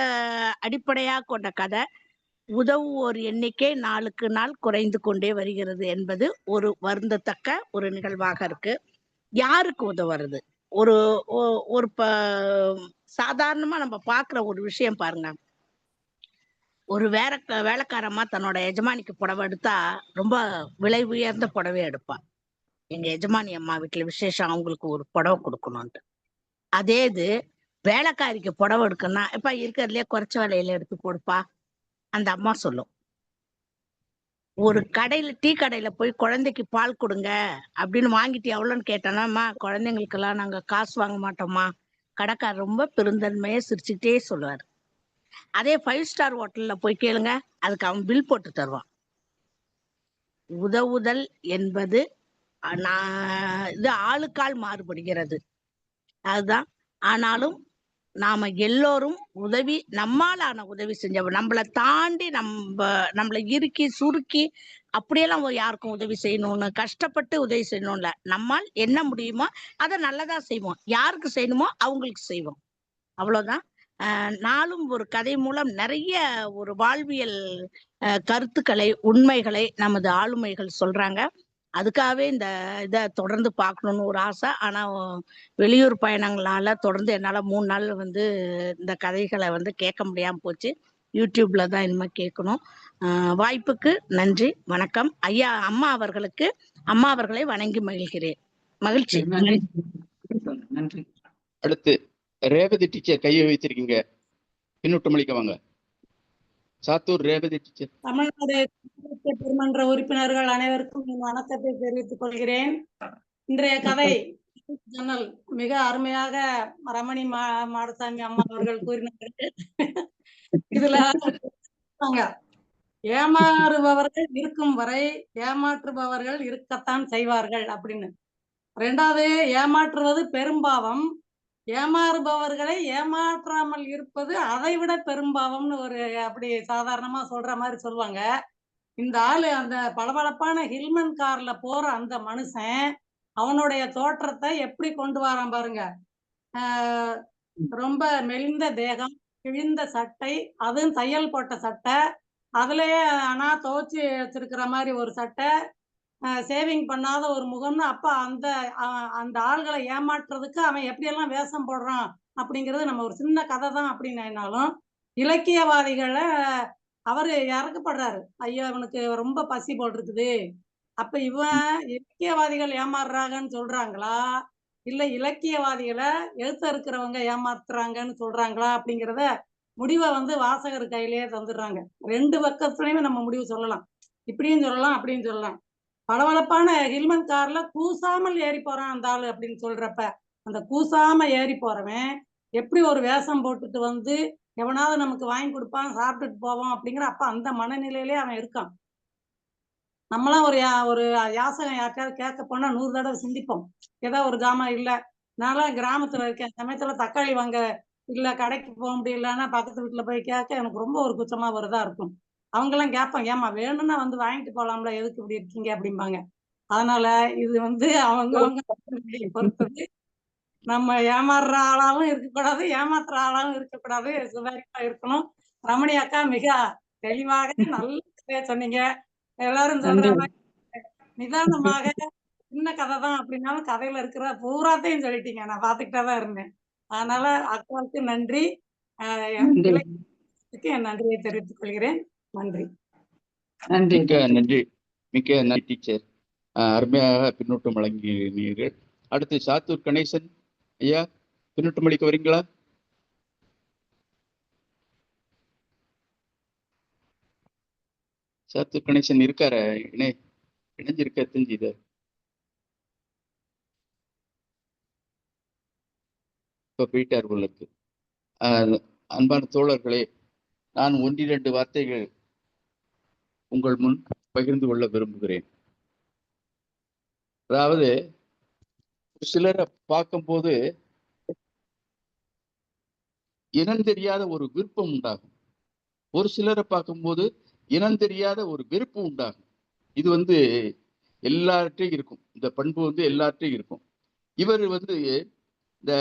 அடிப்படையா கொண்ட கதை. உதவுவோர் எண்ணிக்கை நாளுக்கு நாள் குறைந்து கொண்டே வருகிறது என்பது ஒரு வருந்தத்தக்க ஒரு நிகழ்வாக இருக்கு. யாருக்கு உதவுறது? ஒரு ஒரு சாதாரணமா நம்ம பாக்குற ஒரு விஷயம் பாருங்க. ஒரு வேலைக்காரமா தன்னோட எஜமானிக்கு புடவை எடுத்தா ரொம்ப விலை உயர்ந்த புடவை எடுப்பா. எங்க எஜமானி அம்மா வீட்டுல விசேஷம், அவங்களுக்கு ஒரு புடவை கொடுக்கணும்ட்டு. அதே இது வேலைக்காரிக்கு புடவை எடுக்கணும்னா இப்ப இருக்கிறதுலயே குறைச்ச விலையில எடுத்து கொடுப்பா அந்த அம்மா சொல்லும். ஒரு கடையில டீ கடையில போய் குழந்தைக்கு பால் கொடுங்க அப்படின்னு வாங்கிட்டு எவ்வளோன்னு கேட்டானா, குழந்தைங்களுக்கெல்லாம் நாங்க காசு வாங்க மாட்டோமா. கடைக்காரர் ரொம்ப பெருந்தன்மையா சிரிச்சுக்கிட்டே சொல்லுவாரு. அதே 5 ஸ்டார் ஹோட்டல்ல போய் கேளுங்க, அதுக்கு அவன் பில் போட்டு தருவான். உதவுதல் என்பது இது ஆளுக்கால் மாறுபடுகிறது, அதுதான். ஆனாலும் நாம எல்லோரும் உதவி, நம்மாலான உதவி செஞ்சவங்க, நம்மளை தாண்டி நம்மளை இறுக்கி சுருக்கி அப்படியெல்லாம் யாருக்கும் உதவி செய்யணும்னு கஷ்டப்பட்டு உதவி செய்யணும்ல. நம்மால் என்ன முடியுமோ அதை நல்லதா செய்வோம், யாருக்கு செய்யணுமோ அவங்களுக்கு செய்வோம், அவ்வளவுதான். நாளும் ஒரு கதை மூலம் நிறைய ஒரு வாழ்வியல் கருத்துக்களை, உண்மைகளை நமது ஆளுமைகள் சொல்றாங்க. அதுக்காகவே இந்த இதை தொடர்ந்து பார்க்கணும்னு ஒரு ஆசை. ஆனா வெளியூர் பயணங்களால தொடர்ந்து என்னால 3 நாள் வந்து இந்த கதைகளை வந்து கேட்க முடியாம போச்சு. யூடியூப்ல தான் இனிமே கேட்கணும். வாய்ப்புக்கு நன்றி, வணக்கம். ஐயா அம்மா அவர்களை வணங்கி மகிழ்கிறேன். மகிழ்ச்சி. நன்றி. அடுத்து ரேவதி டீச்சர் கையை வைத்திருக்கீங்க, பின்னூட்டம் அளிக்க வாங்க. சாத்தூர் ரேவதி டீச்சர். தமிழ்நாடு பெருமன்ற உறுப்பினர்கள் அனைவருக்கும் என் வணக்கத்தை தெரிவித்துக் கொள்கிறேன். இன்றைய கதை ஜன்னல் மிக அருமையாக ரமணி மாடசாமி அம்மா அவர்கள் கூறினார்கள். இதுல ஏமாறுபவர்கள் இருக்கும் வரை ஏமாற்றுபவர்கள் இருக்கத்தான் செய்வார்கள் அப்படின்னு. 2வது, ஏமாற்றுவது பெரும்பாவம், ஏமாறுபவர்களை ஏமாற்றாமல் இருப்பது அதை விட பெரும்பாவம்னு ஒரு அப்படி சாதாரணமா சொல்ற மாதிரி சொல்லுவாங்க. இந்த ஆளு அந்த பளபளப்பான ஹில்மன் கார்ல போற அந்த மனுஷன் அவனுடைய தோற்றத்தை எப்படி கொண்டு வரான் பாருங்க. ரொம்ப மெலிந்த தேகம், கிழிந்த சட்டை, அதுவும் தையல் போட்ட சட்டை, அதுலயே ஆனா துவைச்சு வச்சிருக்கிற மாதிரி ஒரு சட்டை, சேவிங் பண்ணாத ஒரு முகம்னு. அப்ப அந்த ஆள்களை ஏமாற்றுறதுக்கு அவன் எப்படியெல்லாம் வேஷம் போடுறான் அப்படிங்கிறது நம்ம ஒரு சின்ன கதை தான் அப்படின்னாலும், இலக்கியவாதிகளை அவரு இறக்கப்படுறாரு. ஐயோ அவனுக்கு ரொம்ப பசி போட்டிருக்குது, அப்ப இவன் இலக்கியவாதிகள் ஏமாறுறாங்கன்னு சொல்றாங்களா இல்ல இலக்கியவாதிகளை எழுத்த இருக்கிறவங்க ஏமாத்துறாங்கன்னு சொல்றாங்களா அப்படிங்கிறத முடிவை வந்து வாசகர் கையிலேயே தந்துடுறாங்க. 2 பக்கத்துலயுமே நம்ம முடிவு சொல்லலாம், இப்படியும் சொல்லலாம் அப்படியும் சொல்லலாம். பளபளப்பான ஹில்மன் கார்ல கூசாமல் ஏறி போறான் அந்த ஆளு அப்படின்னு சொல்றப்ப, அந்த கூசாம ஏறி போறவன் எப்படி ஒரு வேஷம் போட்டுட்டு வந்து எவனாவது நமக்கு வாங்கி கொடுப்பான், சாப்பிட்டுட்டு போவோம் அப்படிங்கிற அப்ப அந்த மனநிலையிலே அவன் இருக்கான். நம்மளாம் ஒரு யாசகம் யாருக்காவது கேட்க போனா 100 தடவை சிந்திப்போம். ஏதோ ஒரு ஜாமான் இல்லை, நான்லாம் கிராமத்துல இருக்கேன், சமயத்துல தக்காளி வாங்க இல்ல கடைக்கு போக முடியலன்னா பக்கத்து வீட்டுல போய் கேட்க எனக்கு ரொம்ப ஒரு குச்சமா வருதா இருக்கும். அவங்க எல்லாம் கேட்பாங்க, ஏமா வேணும்னா வந்து வாங்கிட்டு போலாம்ல, எதுக்கு இப்படி இருக்கீங்க அப்படிம்பாங்க. அதனால இது வந்து அவங்கவங்க பொறுத்தது. நம்ம ஏமாறுற ஆளாவும் இருக்கக்கூடாது, ஏமாத்துற ஆளாவும் இருக்கக்கூடாது, சுதாரிப்பா இருக்கணும். ரமணி அக்கா மிக தெளிவாக நல்ல சொன்னீங்க. எல்லாரும் சொல்ற மாதிரி நிதானமாக சின்ன கதை தான் அப்படின்னாலும் கதையில இருக்கிற பூராத்தையும் சொல்லிட்டீங்க. நான் பார்த்துக்கிட்டே தான் இருந்தேன். அதனால அக்காவுக்கு நன்றி. நன்றி. இளைஞருக்கு என் நன்றியை தெரிவித்துக் கொள்கிறேன். நன்றி. நன்றி. மிக்க நன்றி. மிக்க நன்றி டீச்சர். அருமையாக பின்னூட்டம் வழங்கினீர்கள். அடுத்து சாத்தூர் கணேசன் ஐயா, பின்னூட்டம் அளிக்க வரீங்களா? சாத்தூர் கணேசன் இருக்கார? இணைஞ்சிருக்க தெரிஞ்சுது. இப்ப போயிட்டார் போல இருக்கு. அன்பான தோழர்களே, நான் 1-2 வார்த்தைகள் உங்கள் முன் பகிர்ந்து கொள்ள விரும்புகிறேன். அதாவது சிலரை பார்க்கும்போது இனம் தெரியாத ஒரு விருப்பம் உண்டாகும். ஒரு சிலரை பார்க்கும்போது இனம் தெரியாத ஒரு வெறுப்பு உண்டாகும். இது எல்லார்ட்டையும் இருக்கும். இந்த பண்பு எல்லார்ட்டையும் இருக்கும். இவர் இந்த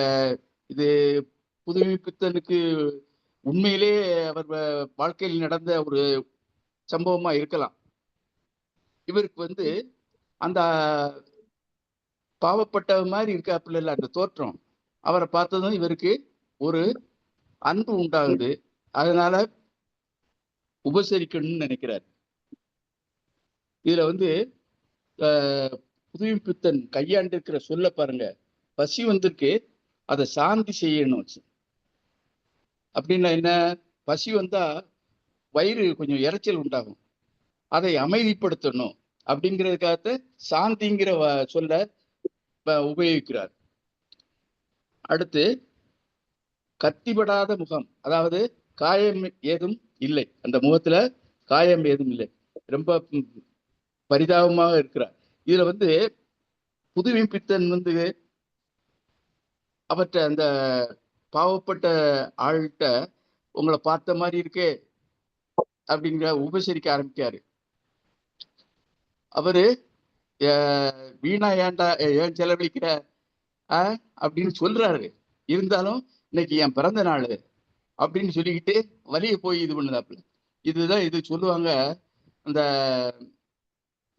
இது புதுமைப்பித்தனுக்கு உண்மையிலே அவர் வாழ்க்கையில் நடந்த ஒரு சம்பவமா இருக்கலாம். இவருக்கு அந்த பாவப்பட்ட மாதிரி இருக்காப்புல இல்ல அந்த தோற்றம், அவரை பார்த்ததும் இவருக்கு ஒரு அன்பு உண்டாகுது. அதனால உபசரிக்கணும்னு நினைக்கிறார். இதுல புதுமைப்பித்தன் கையாண்டு இருக்கிற சொல்ல பாருங்க. பசி வந்திருக்கு, அதை சாந்தி செய்யணும். அப்படின்னா என்ன? பசி வந்தா வயிறு கொஞ்சம் இறைச்சல் உண்டாகும், அதை அமைதிப்படுத்தணும் அப்படிங்கிறதுக்காக சாந்திங்கிற சொல்ல உபயோகிக்கிறார். அடுத்து கத்திப்படாத முகம், அதாவது காயம் ஏதும் இல்லை, அந்த முகத்துல காயம் ஏதும் இல்லை, ரொம்ப பரிதாபமாக இருக்கிறார். இதுல புதுமைப்பித்தன் அவற்றை அந்த பாவப்பட்ட ஆள்கிட்ட உங்களை பார்த்த மாதிரி இருக்கே அப்படிங்கிற உபசரிக்க ஆரம்பிக்காரு. அவரு வீணா ஏன் செலவழிக்கிற அப்படின்னு சொல்றாரு. இருந்தாலும் இன்னைக்கு என் பிறந்த நாள் அப்படின்னு சொல்லிக்கிட்டு வலிய போய் இது பண்ணுதாப்புல. இது சொல்லுவாங்க, அந்த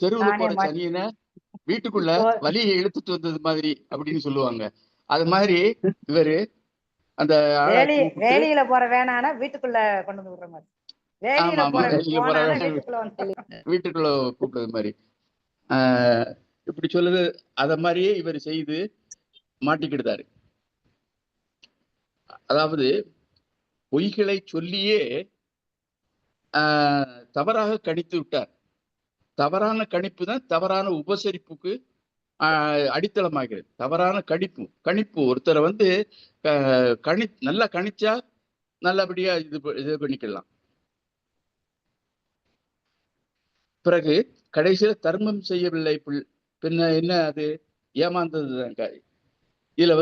தெருவுல போற சனியனை வீட்டுக்குள்ள வலியை இழுத்துட்டு வந்தது மாதிரி அப்படின்னு சொல்லுவாங்க. அது மாதிரி இவரு அந்த வேலையில போற வேணானா வீட்டுக்குள்ள கொண்டு வந்து விடுற மாதிரி, வீட்டுக்குள்ள கூப்பிடுறது மாதிரி இப்படி சொல்லுது. அத மாதிரியே இவர் செய்து மாட்டிக்கிட்டாரு. அதாவது பொய்களை சொல்லியே தவறாக கணித்து விட்டார். தவறான கணிப்பு தான் தவறான உபசரிப்புக்கு அடித்தளமாகிறது. தவறான கணிப்பு ஒருத்தரை நல்லா கணிச்சா நல்லபடியா இது பண்ணிக்கலாம். பிறகு கடைசியில தர்மம் செய்யவில்லை பின்ன என்ன, அது ஏமாந்ததுதான். இதுல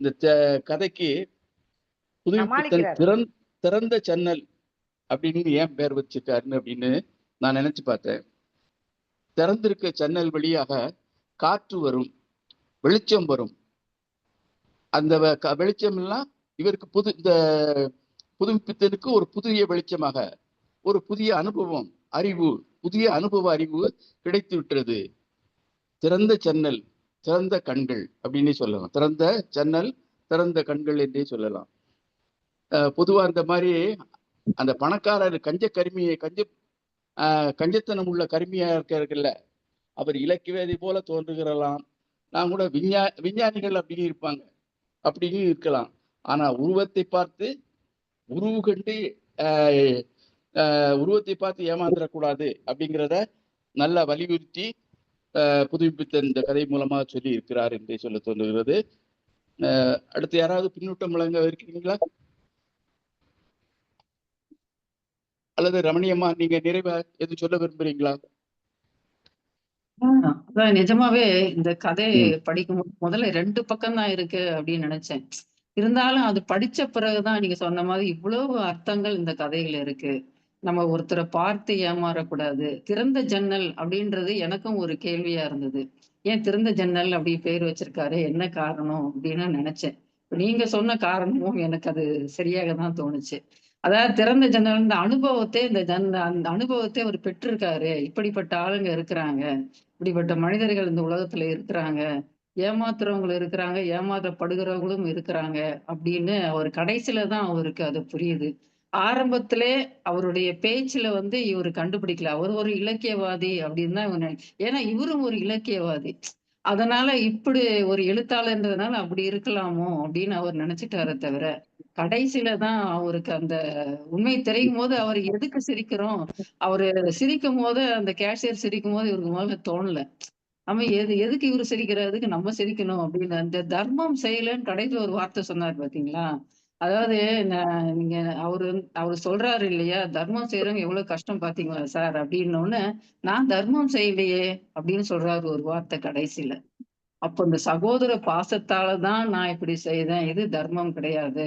இந்த கதைக்கு புதுமைப்பித்தன் திறந்த ஜன்னல் அப்படின்னு ஏன் பேர் வச்சிருக்காருன்னு அப்படின்னு நான் நினைச்சு பார்த்தேன். திறந்திருக்க ஜன்னல் வழியாக காற்று வரும், வெளிச்சம் வரும். அந்த வெளிச்சம் எல்லாம் இவருக்கு இந்த புதுமைப்பித்தனுக்கு ஒரு புதிய வெளிச்சமாக, ஒரு புதிய அனுபவம், அறிவு, புதிய அறிவு கிடைத்து விட்டுறது. திறந்த ஜன்னல், திறந்த கண்கள் அப்படின்னு சொல்லலாம். திறந்த ஜன்னல், திறந்த கண்கள் என்றே சொல்லலாம். பொதுவா இந்த மாதிரி அந்த பணக்காரர் கஞ்சத்தனம் உள்ள கருமியா இருக்கிறதுல அவர் இலக்கியவாதி போல தோன்றுகிறலாம். நான் கூட விஞ்ஞானிகள் அப்படின்னு இருப்பாங்க, அப்படின்னு இருக்கலாம். ஆனா உருவத்தை பார்த்து ஏமாந்துடக்கூடாது அப்படிங்கிறத நல்லா வலியுறுத்தி புதுமைப்பித்தன் இந்த கதை மூலமா சொல்லி இருக்கிறார் என்றே சொல்ல தோன்றுகிறது. அடுத்து யாராவது பின்னூட்டம் வழங்க இருக்கிறீங்களா? அல்லது ரமணியம்மா, நீங்க நிறைவா எது சொல்ல விரும்புறீங்களா? நிஜமாவே இந்த கதை படிக்கும் முதல்ல 2 பக்கம் தான் இருக்கு அப்படின்னு நினைச்சேன். இருந்தாலும் அது படிச்ச பிறகுதான் நீங்க சொன்ன மாதிரி இவ்வளவு அர்த்தங்கள் இந்த கதையில இருக்கு. நம்ம ஒருத்தரை பார்த்து ஏமாறக்கூடாது. திறந்த ஜன்னல் அப்படின்றது எனக்கும் ஒரு கேள்வியா இருந்தது. ஏன் திறந்த ஜன்னல் அப்படி பேர் வச்சிருக்காரு, என்ன காரணம் அப்படின்னு நினைச்சேன். நீங்க சொன்ன காரணமும் எனக்கு அது சரியாக தான் தோணுச்சு. அதாவது திறந்த ஜன்னல் இந்த அனுபவத்தை அந்த அனுபவத்தை அவர் பெற்றிருக்காரு. இப்படிப்பட்ட ஆளுங்க இருக்கிறாங்க, இப்படிப்பட்ட மனிதர்கள் இந்த உலகத்துல இருக்கிறாங்க, ஏமாத்துறவங்க இருக்கிறாங்க, ஏமாற்றப்படுகிறவங்களும் இருக்கிறாங்க அப்படின்னு அவர் கடைசியில தான் அவருக்கு அது புரியுது. ஆரம்பத்திலே அவருடைய பேச்சுல வந்து இவரு கண்டுபிடிக்கல. அவர் ஒரு இலக்கியவாதி அப்படின்னு தான் ஏன்னா இவரும் ஒரு இலக்கியவாதி. அதனால இப்படி ஒரு எழுத்தாளர்ன்றதுனால அப்படி இருக்கலாமோ அப்படின்னு அவர் நினைச்சிட்டாரே தவிர, கடைசியில தான் அவருக்கு அந்த உண்மை தெரியும்போது அவர் எதுக்கு சிரிக்கிறோம்? அவரு சிரிக்கும்போது அந்த கேஷியர் சிரிக்கும்போது இவருக்கு முதல்ல தோணல. ஆமா எதுக்கு இவரு சிரிக்கிறாரு? எதுக்கு நம்ம சிரிக்கணும் அப்படின்னு அந்த தர்மம் செய்யலன்னு கடைசியில ஒரு வார்த்தை சொன்னார் பார்த்தீங்களா? அதாவது நீங்க அவரு சொல்றாரு இல்லையா? "தர்மம் செய்றவங்க எவ்வளவு கஷ்டம் பார்த்தீங்களா சார்?" அப்படின்னோனே, "நான் தர்மம் செய்யலையே" அப்படின்னு சொல்றாரு ஒரு வார்த்தை கடைசியில. அப்ப இந்த சகோதர பாசத்தால தான் நான் இப்படி செய்தேன். இது தர்மம் கிடையாது.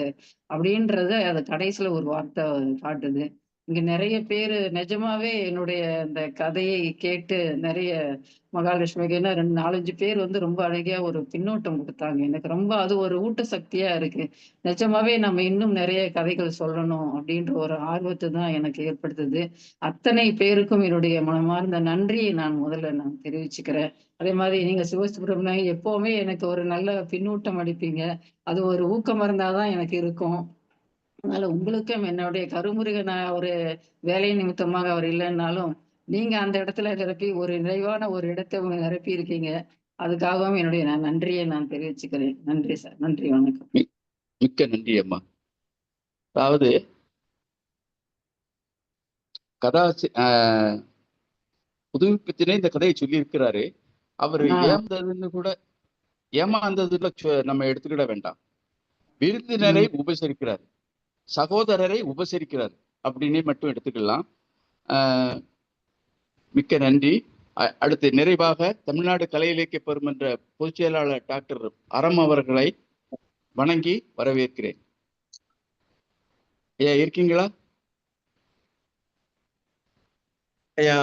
அப்படின்றத அது கடைசியில ஒரு வார்த்தை காட்டுது. இங்க நெறைய பேரு நிஜமாவே என்னுடைய இந்த கதையை கேட்டு நெறைய மகாலட்சுமிக்கு என்ன 2, 4, 5 பேர் வந்து ரொம்ப அழகா ஒரு பின்னூட்டம் குடுத்தாங்க. எனக்கு ரொம்ப அது ஒரு ஊட்டசக்தியா இருக்கு. நிஜமாவே நம்ம இன்னும் நெறைய கதைகள் சொல்லணும் அப்படின்ற ஒரு ஆர்வத்த தான் எனக்கு ஏற்படுத்துது. அத்தனை பேருக்கும் என்னுடைய மனமார்ந்த நன்றியை நான் தெரிவிச்சுக்கிறேன். அதே மாதிரி நீங்க சிவசுப்ரமணியம் எப்பவுமே எனக்கு ஒரு நல்ல பின்னூட்டம் அளிப்பீங்க. அது ஒரு ஊக்க மருந்தா தான் எனக்கு இருக்கும். அதனால உங்களுக்கும் என்னுடைய கருமுருகன் ஒரு வேலை நிமித்தமாக அவர் இல்லைன்னாலும், நீங்க அந்த இடத்துல நிரப்பி ஒரு நிறைவான ஒரு இடத்த நிரப்பி இருக்கீங்க. அதுக்காகவும் என்னுடைய நன்றியை நான் தெரிவிச்சுக்கிறேன். நன்றி சார். நன்றி, வணக்கம். மிக்க நன்றி அம்மா. அதாவது கதாசி புதுப்பித்தினே இந்த கதையை சொல்லி இருக்கிறாரு. அவரு ஏமாந்ததுல நம்ம எடுத்துக்கிட வேண்டாம். விருந்தினரை உபசரிக்கிறார், சகோதரரை உபசரிக்கிறார் அப்படின்னு மட்டும் எடுத்துக்கலாம். மிக்க நன்றி. அடுத்து நிறைவாக தமிழ்நாடு கலை இலக்கிய பெருமன்ற பொதுச் செயலாளர் டாக்டர் அறம் அவர்களை வணங்கி வரவேற்கிறேன். ஐயா இருக்கீங்களா? ஐயா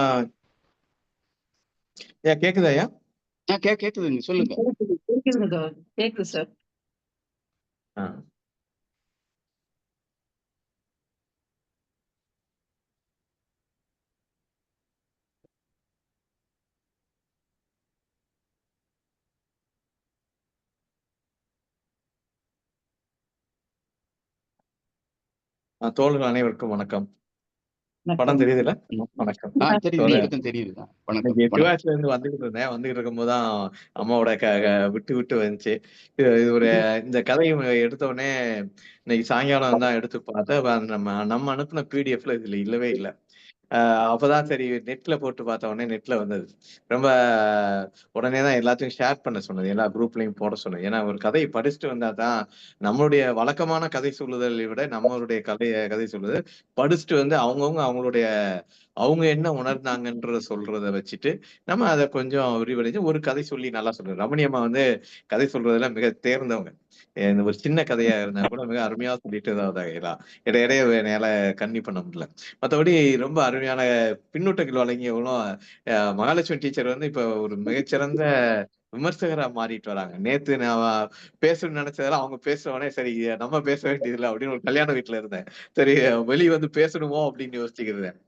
கேக்குதா ஐயா? கேக்குதுங்க, சொல்லுங்க. கேக்குது சார். தோழர்கள் அனைவருக்கும் வணக்கம். படம் தெரியுதுல்ல? வணக்கம். சிவாசில இருந்து வந்துகிட்டு இருக்கும்போதுதான் அம்மாவோட விட்டு வந்துச்சு. இது ஒரு இந்த கதையை எடுத்த உடனே இன்னைக்கு சாயங்காலம் தான் எடுத்து பார்த்தேன். நம்ம அனுப்பின பிடிஎஃப்ல இதுல இல்லவே இல்லை. அப்பதான் சரி நெட்ல போட்டு பார்த்த உடனே நெட்ல வந்தது. ரொம்ப உடனே தான் எல்லாத்தையும் ஷேர் பண்ண சொன்னது, எல்லா குரூப்லயும் போட சொன்னது. ஏன்னா ஒரு கதையை படிச்சுட்டு வந்தா தான் நம்மளுடைய வழக்கமான கதை சொல்லுதலை விட நம்மளுடைய கதை சொல்லுதல் படிச்சுட்டு வந்து அவங்க என்ன உணர்ந்தாங்கன்றத சொல்றத வச்சுட்டு நம்ம அதை கொஞ்சம் விரிவடைஞ்சு ஒரு கதை சொல்லி நல்லா சொல்றோம். ரமணியம்மா வந்து கதை சொல்றதுல மிக தேர்ந்தவங்க. இந்த ஒரு சின்ன கதையா இருந்தா கூட மிக அருமையா சொல்லிட்டு தான் இடையிடையே என்னால கன்னி பண்ண முடியல. மற்றபடி ரொம்ப அருமையான பின்னூட்டங்கள் வழங்கியவங்களும் மகாலட்சுமி டீச்சர் வந்து இப்ப ஒரு மிகச்சிறந்த விமர்சகரா மாறிட்டு வராங்க. நேத்து நான் பேசணும்னு நினைச்சதெல்லாம் அவங்க பேசுறவனே சரி நம்ம பேச வேண்டியதில்லை அப்படின்னு ஒரு கல்யாண வீட்டுல இருந்தேன். சரி வெளியே வந்து பேசணுமோ அப்படின்னு யோசிச்சுக்கிறேன்.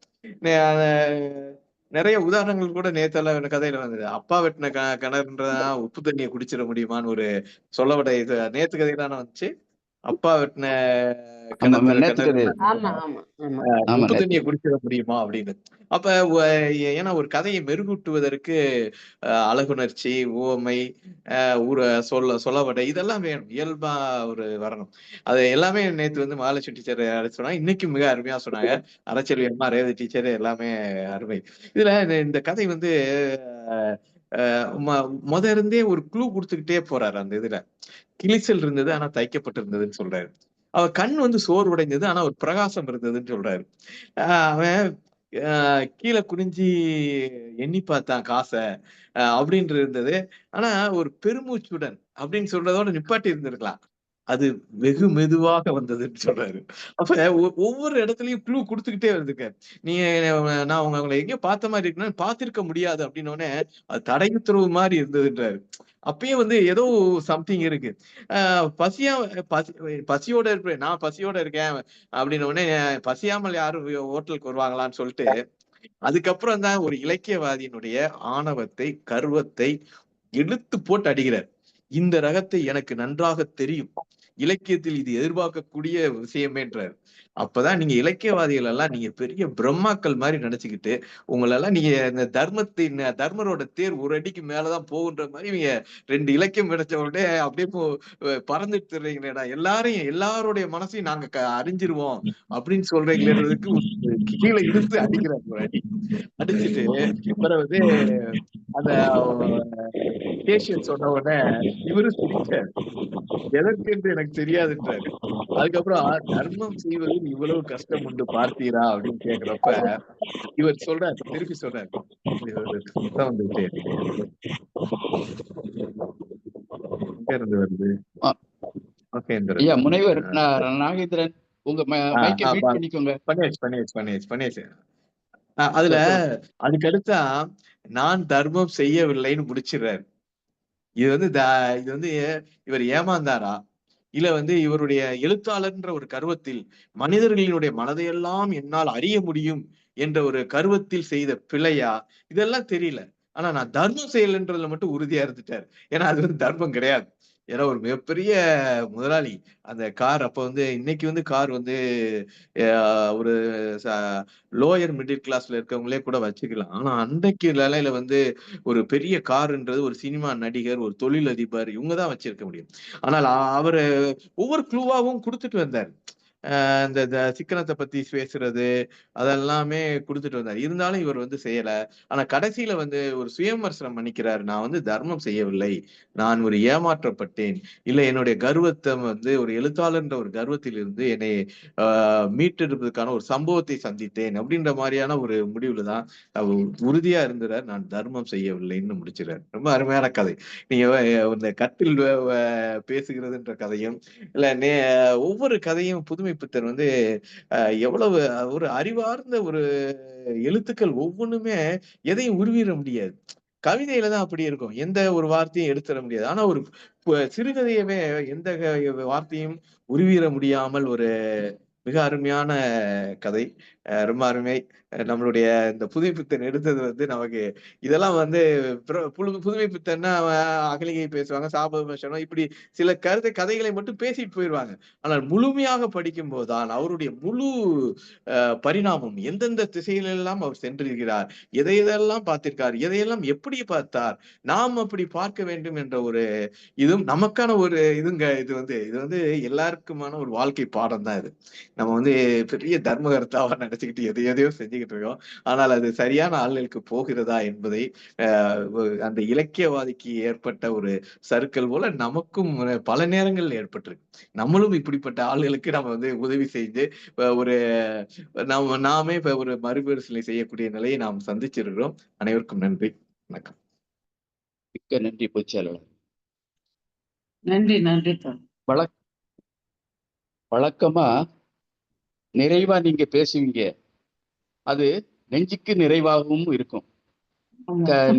நிறைய உதாரணங்கள் கூட நேத்தெல்லாம் கதையில வந்தது. அப்பா வெட்டின கிணறுன்றதா உப்பு தண்ணியை குடிச்சிட முடியுமான்னு ஒரு சொல்லப்பட்ட இது நேத்து கதையில வந்துச்சு. அப்பா வெட்டின உப்பு தண்ணியை குடிச்சிட முடியுமா அப்படின்னு. அப்ப ஏன்னா ஒரு கதையை மெருகூட்டுவதற்கு அழகுணர்ச்சி, உவமை, சொல்லவடை இதெல்லாம் வேணும், இயல்பா ஒரு வரணும். அது எல்லாமே நேத்து வந்து மகாலட்சுமி டீச்சர் சொன்னாங்க. இன்னைக்கு மிக அருமையா சொன்னாங்க. அறச்செல்வி அம்மா, ரேவதி டீச்சர் எல்லாமே அருமை. இதுல இந்த கதை வந்து இருந்தே ஒரு க்ளூ கொடுத்துக்கிட்டே போறாரு. அந்த இதுல கிழிச்சல் இருந்தது ஆனா தைக்கப்பட்டிருந்ததுன்னு சொல்றாரு. அவ கண் வந்து சோர்வடைந்தது ஆனா ஒரு பிரகாசம் இருந்ததுன்னு சொல்றாரு. அவன் கீழே குனிஞ்சி எண்ணி பார்த்தான் காசை அப்படின்ட்டு இருந்தது. ஆனா ஒரு பெருமூச்சுடன் அப்படின்னு சொல்றதோட நிப்பாட்டி இருந்திருக்கலாம். அது வெகு மெதுவாக வந்ததுன்னு சொல்றாரு. அப்ப ஒவ்வொரு இடத்துலயும் க்ளூ கொடுத்துக்கிட்டே வருதுங்க. நீங்க நான் உங்களை எங்கேயோ பார்த்த மாதிரி இருக்குன்னு பார்த்திருக்க முடியாது அப்படின்னோடனே அது தடை உத்தரவு மாதிரி இருந்ததுன்றாரு. அப்பயும் வந்து ஏதோ சம்திங் இருக்கு. பசியா பசியோட இருப்பேன், நான் பசியோட இருக்கேன் அப்படின்ன உடனே பசியாமல் யாரும் ஹோட்டலுக்கு வருவாங்களான்னு சொல்லிட்டு அதுக்கப்புறம் தான் ஒரு இலக்கியவாதியினுடைய ஆணவத்தை, கர்வத்தை இழுத்து போட்டு அடிக்கிறார். இந்த ரகத்தை எனக்கு நன்றாக தெரியும், இலக்கியத்தில் இது எதிர்பார்க்கக்கூடிய விஷயமேன்றார். அப்பதான் நீங்க இலக்கியவாதிகள் எல்லாம் நீங்க பெரிய பிரம்மாக்கள் மாதிரி நினைச்சுக்கிட்டு உங்களெல்லாம் நீங்க இந்த தர்மரோட தேர் ஒரு அடிக்கு மேலதான் போகுன்ற மாதிரி நீங்க 2 இலக்கியம் கிடைச்ச உடனே அப்படியே பறந்துட்டு தெரியுங்களேடா, எல்லாருடைய மனசையும் நாங்க அறிஞ்சிருவோம் அப்படின்னு சொல்றீங்களேன்றதுக்கு கீழே இழுத்து அடிக்கிறார் ஒரு அடி. அடிச்சுட்டு பிறகு அந்த சொன்ன உடனே இவரு சிரிச்சார். எதற்கு என்று எனக்கு தெரியாதுன்றாரு. அதுக்கப்புறம் தர்மம் செய்வதில் இவ்வளவு கஷ்டம் உண்டு பார்த்தீரா அப்படின்னு கேக்குறப்ப இவர் சொல்றாரு, திருப்பி சொல்றாரு, வந்துட்டு எங்க இருந்து வருது? ஐயா முனைவர் நாகேந்திரன் உங்க மைக்கை மியூட் பண்ணிக்கோங்க. பண்ணியாச்சு. அதுல அதுக்கடுத்தா நான் தர்மம் செய்யவில்லைன்னு முடிச்சிடுறாரு. இது வந்து இவர் ஏமாந்தாரா இல்ல வந்து இவருடைய எழுத்தாளர்ன்ற ஒரு கர்வத்தில் மனிதர்களினுடைய மனதையெல்லாம் என்னால் அறிய முடியும் என்ற ஒரு கர்வத்தில் செய்த பிழையா, இதெல்லாம் தெரியல. ஆனா நான் தர்மம் செய்யலைன்றதுல மட்டும் உறுதியா இருந்துட்டாரு. ஏன்னா அது வந்து தர்மம் கிடையாது. ஏன்னா ஒரு மிகப்பெரிய முதலாளி அந்த கார் அப்ப வந்து இன்னைக்கு வந்து கார் வந்து ஒரு லோயர் மிடில் கிளாஸ்ல இருக்கவங்களே கூட வச்சுக்கலாம். ஆனா அன்றைக்கு நிலையில வந்து ஒரு பெரிய காருன்றது ஒரு சினிமா நடிகர், ஒரு தொழிலதிபர் இவங்கதான் வச்சிருக்க முடியும். ஆனால் அவரு ஒவ்வொரு க்ளூவாவும் கொடுத்துட்டு வந்தார். இந்த சிக்கனத்தை பத்தி பேசுறது அதெல்லாமே கொடுத்துட்டு வந்தார். இருந்தாலும் இவர் வந்து செய்யல. ஆனா கடைசியில வந்து ஒரு சுயவிமர்சனம் பண்ணிக்கிறார். நான் வந்து தர்மம் செய்யவில்லை, நான் ஒரு ஏமாற்றப்பட்டேன், இல்ல என்னுடைய கர்வத்தை வந்து ஒரு எழுத்தாளர்ன்ற ஒரு கர்வத்தில் இருந்து என்னை மீட்டெடுப்பதற்கான ஒரு சம்பவத்தை சந்தித்தேன் அப்படின்ற மாதிரியான ஒரு முடிவுலதான் உறுதியா இருந்தார். நான் தர்மம் செய்யவில்லைன்னு முடிச்சிடார். ரொம்ப அருமையான கதை. நீங்க இந்த கட்டில் பேசுகிறதுன்ற கதையும் இல்ல ஒவ்வொரு கதையும் புதுமைப்பித்தன் வந்து எவ்வளவு ஒரு அறிவார்ந்த ஒரு எழுத்துக்கள் ஒவ்வொன்றுமே எதையும் உருவிட முடியாது. கவிதையில தான் அப்படி இருக்கும், எந்த ஒரு வார்த்தையும் எடுத்துட முடியாது. ஆனா ஒரு சிறுகதையவே எந்த வார்த்தையும் உருவிட முடியாமல் ஒரு மிக அருமையான கதை. ரொம்ப அருமை. நம்மளுடைய இந்த புதுமைப்பித்தன் எடுத்தது வந்து நமக்கு இதெல்லாம் வந்து புதுமைப்பித்தன்னா அகலிகை பேசுவாங்க, சாப விமர்சனம், இப்படி சில கதைகளை மட்டும் பேசிட்டு போயிடுவாங்க. ஆனால் முழுமையாக படிக்கும் போதுதான் அவருடைய முழு பரிணாமம் எந்தெந்த திசையிலெல்லாம் அவர் சென்றிருக்கிறார், எதையெல்லாம் பார்த்திருக்கார், எதையெல்லாம் எப்படி பார்த்தார், நாம் அப்படி பார்க்க வேண்டும் என்ற ஒரு இதுவும் நமக்கான ஒரு இது வந்து எல்லாருக்குமான ஒரு வாழ்க்கை பாடம் தான் இது. நம்ம வந்து பெரிய தர்மகர்த்தாவா நினைச்சுக்கிட்டு எதையோ செஞ்சுக்கிட்டு இருக்கோம். ஆனால் அது சரியான ஆளுகளுக்கு போகிறதா என்பதை அந்த இலக்கியவாதிக்கு ஏற்பட்ட ஒரு சறுக்கல் போல நமக்கும் பல நேரங்கள் ஏற்பட்டிருக்கு. நம்மளும் இப்படிப்பட்ட ஆளுகளுக்கு நம்ம வந்து உதவி செஞ்சு ஒரு நாமே இப்ப ஒரு மறுபரிசீலனை செய்யக்கூடிய நிலையை நாம் சந்திச்சிருக்கிறோம். அனைவருக்கும் நன்றி, வணக்கம். மிக்க நன்றி பொதுச்செயலாளர். நன்றி. வழக்கமா நிறைவா நீங்க பேசுவீங்க, அது நெஞ்சுக்கு நிறைவாகவும் இருக்கும்.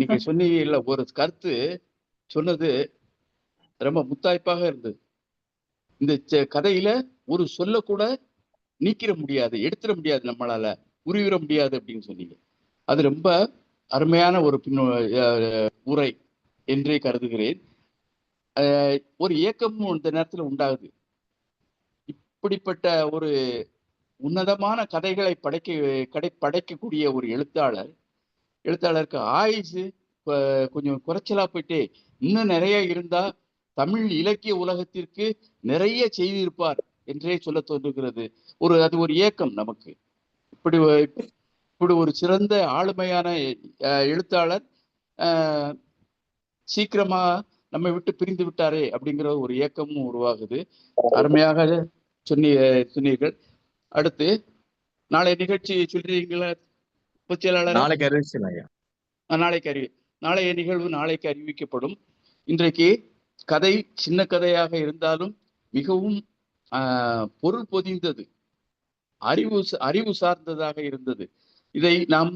நீங்க சொன்னீங்கல்ல, ஒரு கருத்து சொன்னது ரொம்ப முத்தாய்ப்பாக இருந்தது. இந்த கதையில ஒரு சொல்ல கூட நீக்கிட முடியாது, எடுத்துட முடியாது, நம்மளால உருவிட முடியாது அப்படின்னு சொன்னீங்க. அது ரொம்ப அருமையான ஒரு உரை என்றே கருதுகிறேன். ஒரு ஏக்கமும் இந்த நேரத்துல உண்டாகுது. இப்படிப்பட்ட ஒரு உன்னதமான கதைகளை படைக்கக்கூடிய ஒரு எழுத்தாளருக்கு ஆயுசு கொஞ்சம் குறைச்சலா போயிட்டு இன்னும் நிறைய இருந்தா தமிழ் இலக்கிய உலகத்திற்கு நிறைய செய்திருப்பார் என்றே சொல்ல தோன்றுகிறது. அது ஒரு ஏக்கம் நமக்கு. இப்படி ஒரு சிறந்த ஆளுமையான எழுத்தாளர் சீக்கிரமா நம்மை விட்டு பிரிந்து விட்டாரே அப்படிங்கிற ஒரு ஏக்கமும் உருவாகுது. அருமையாக சொன்னீர்கள். அடுத்து நாளை நிகழ்ச்சி சொல்றீங்களா பொதுச்செயலாளர்? நாளைய நிகழ்வு நாளைக்கு அறிவிக்கப்படும். இன்றைக்கு கதை சின்ன கதையாக இருந்தாலும் மிகவும் பொருள் பொதிந்தது, அறிவு சார்ந்ததாக இருந்தது. இதை நாம்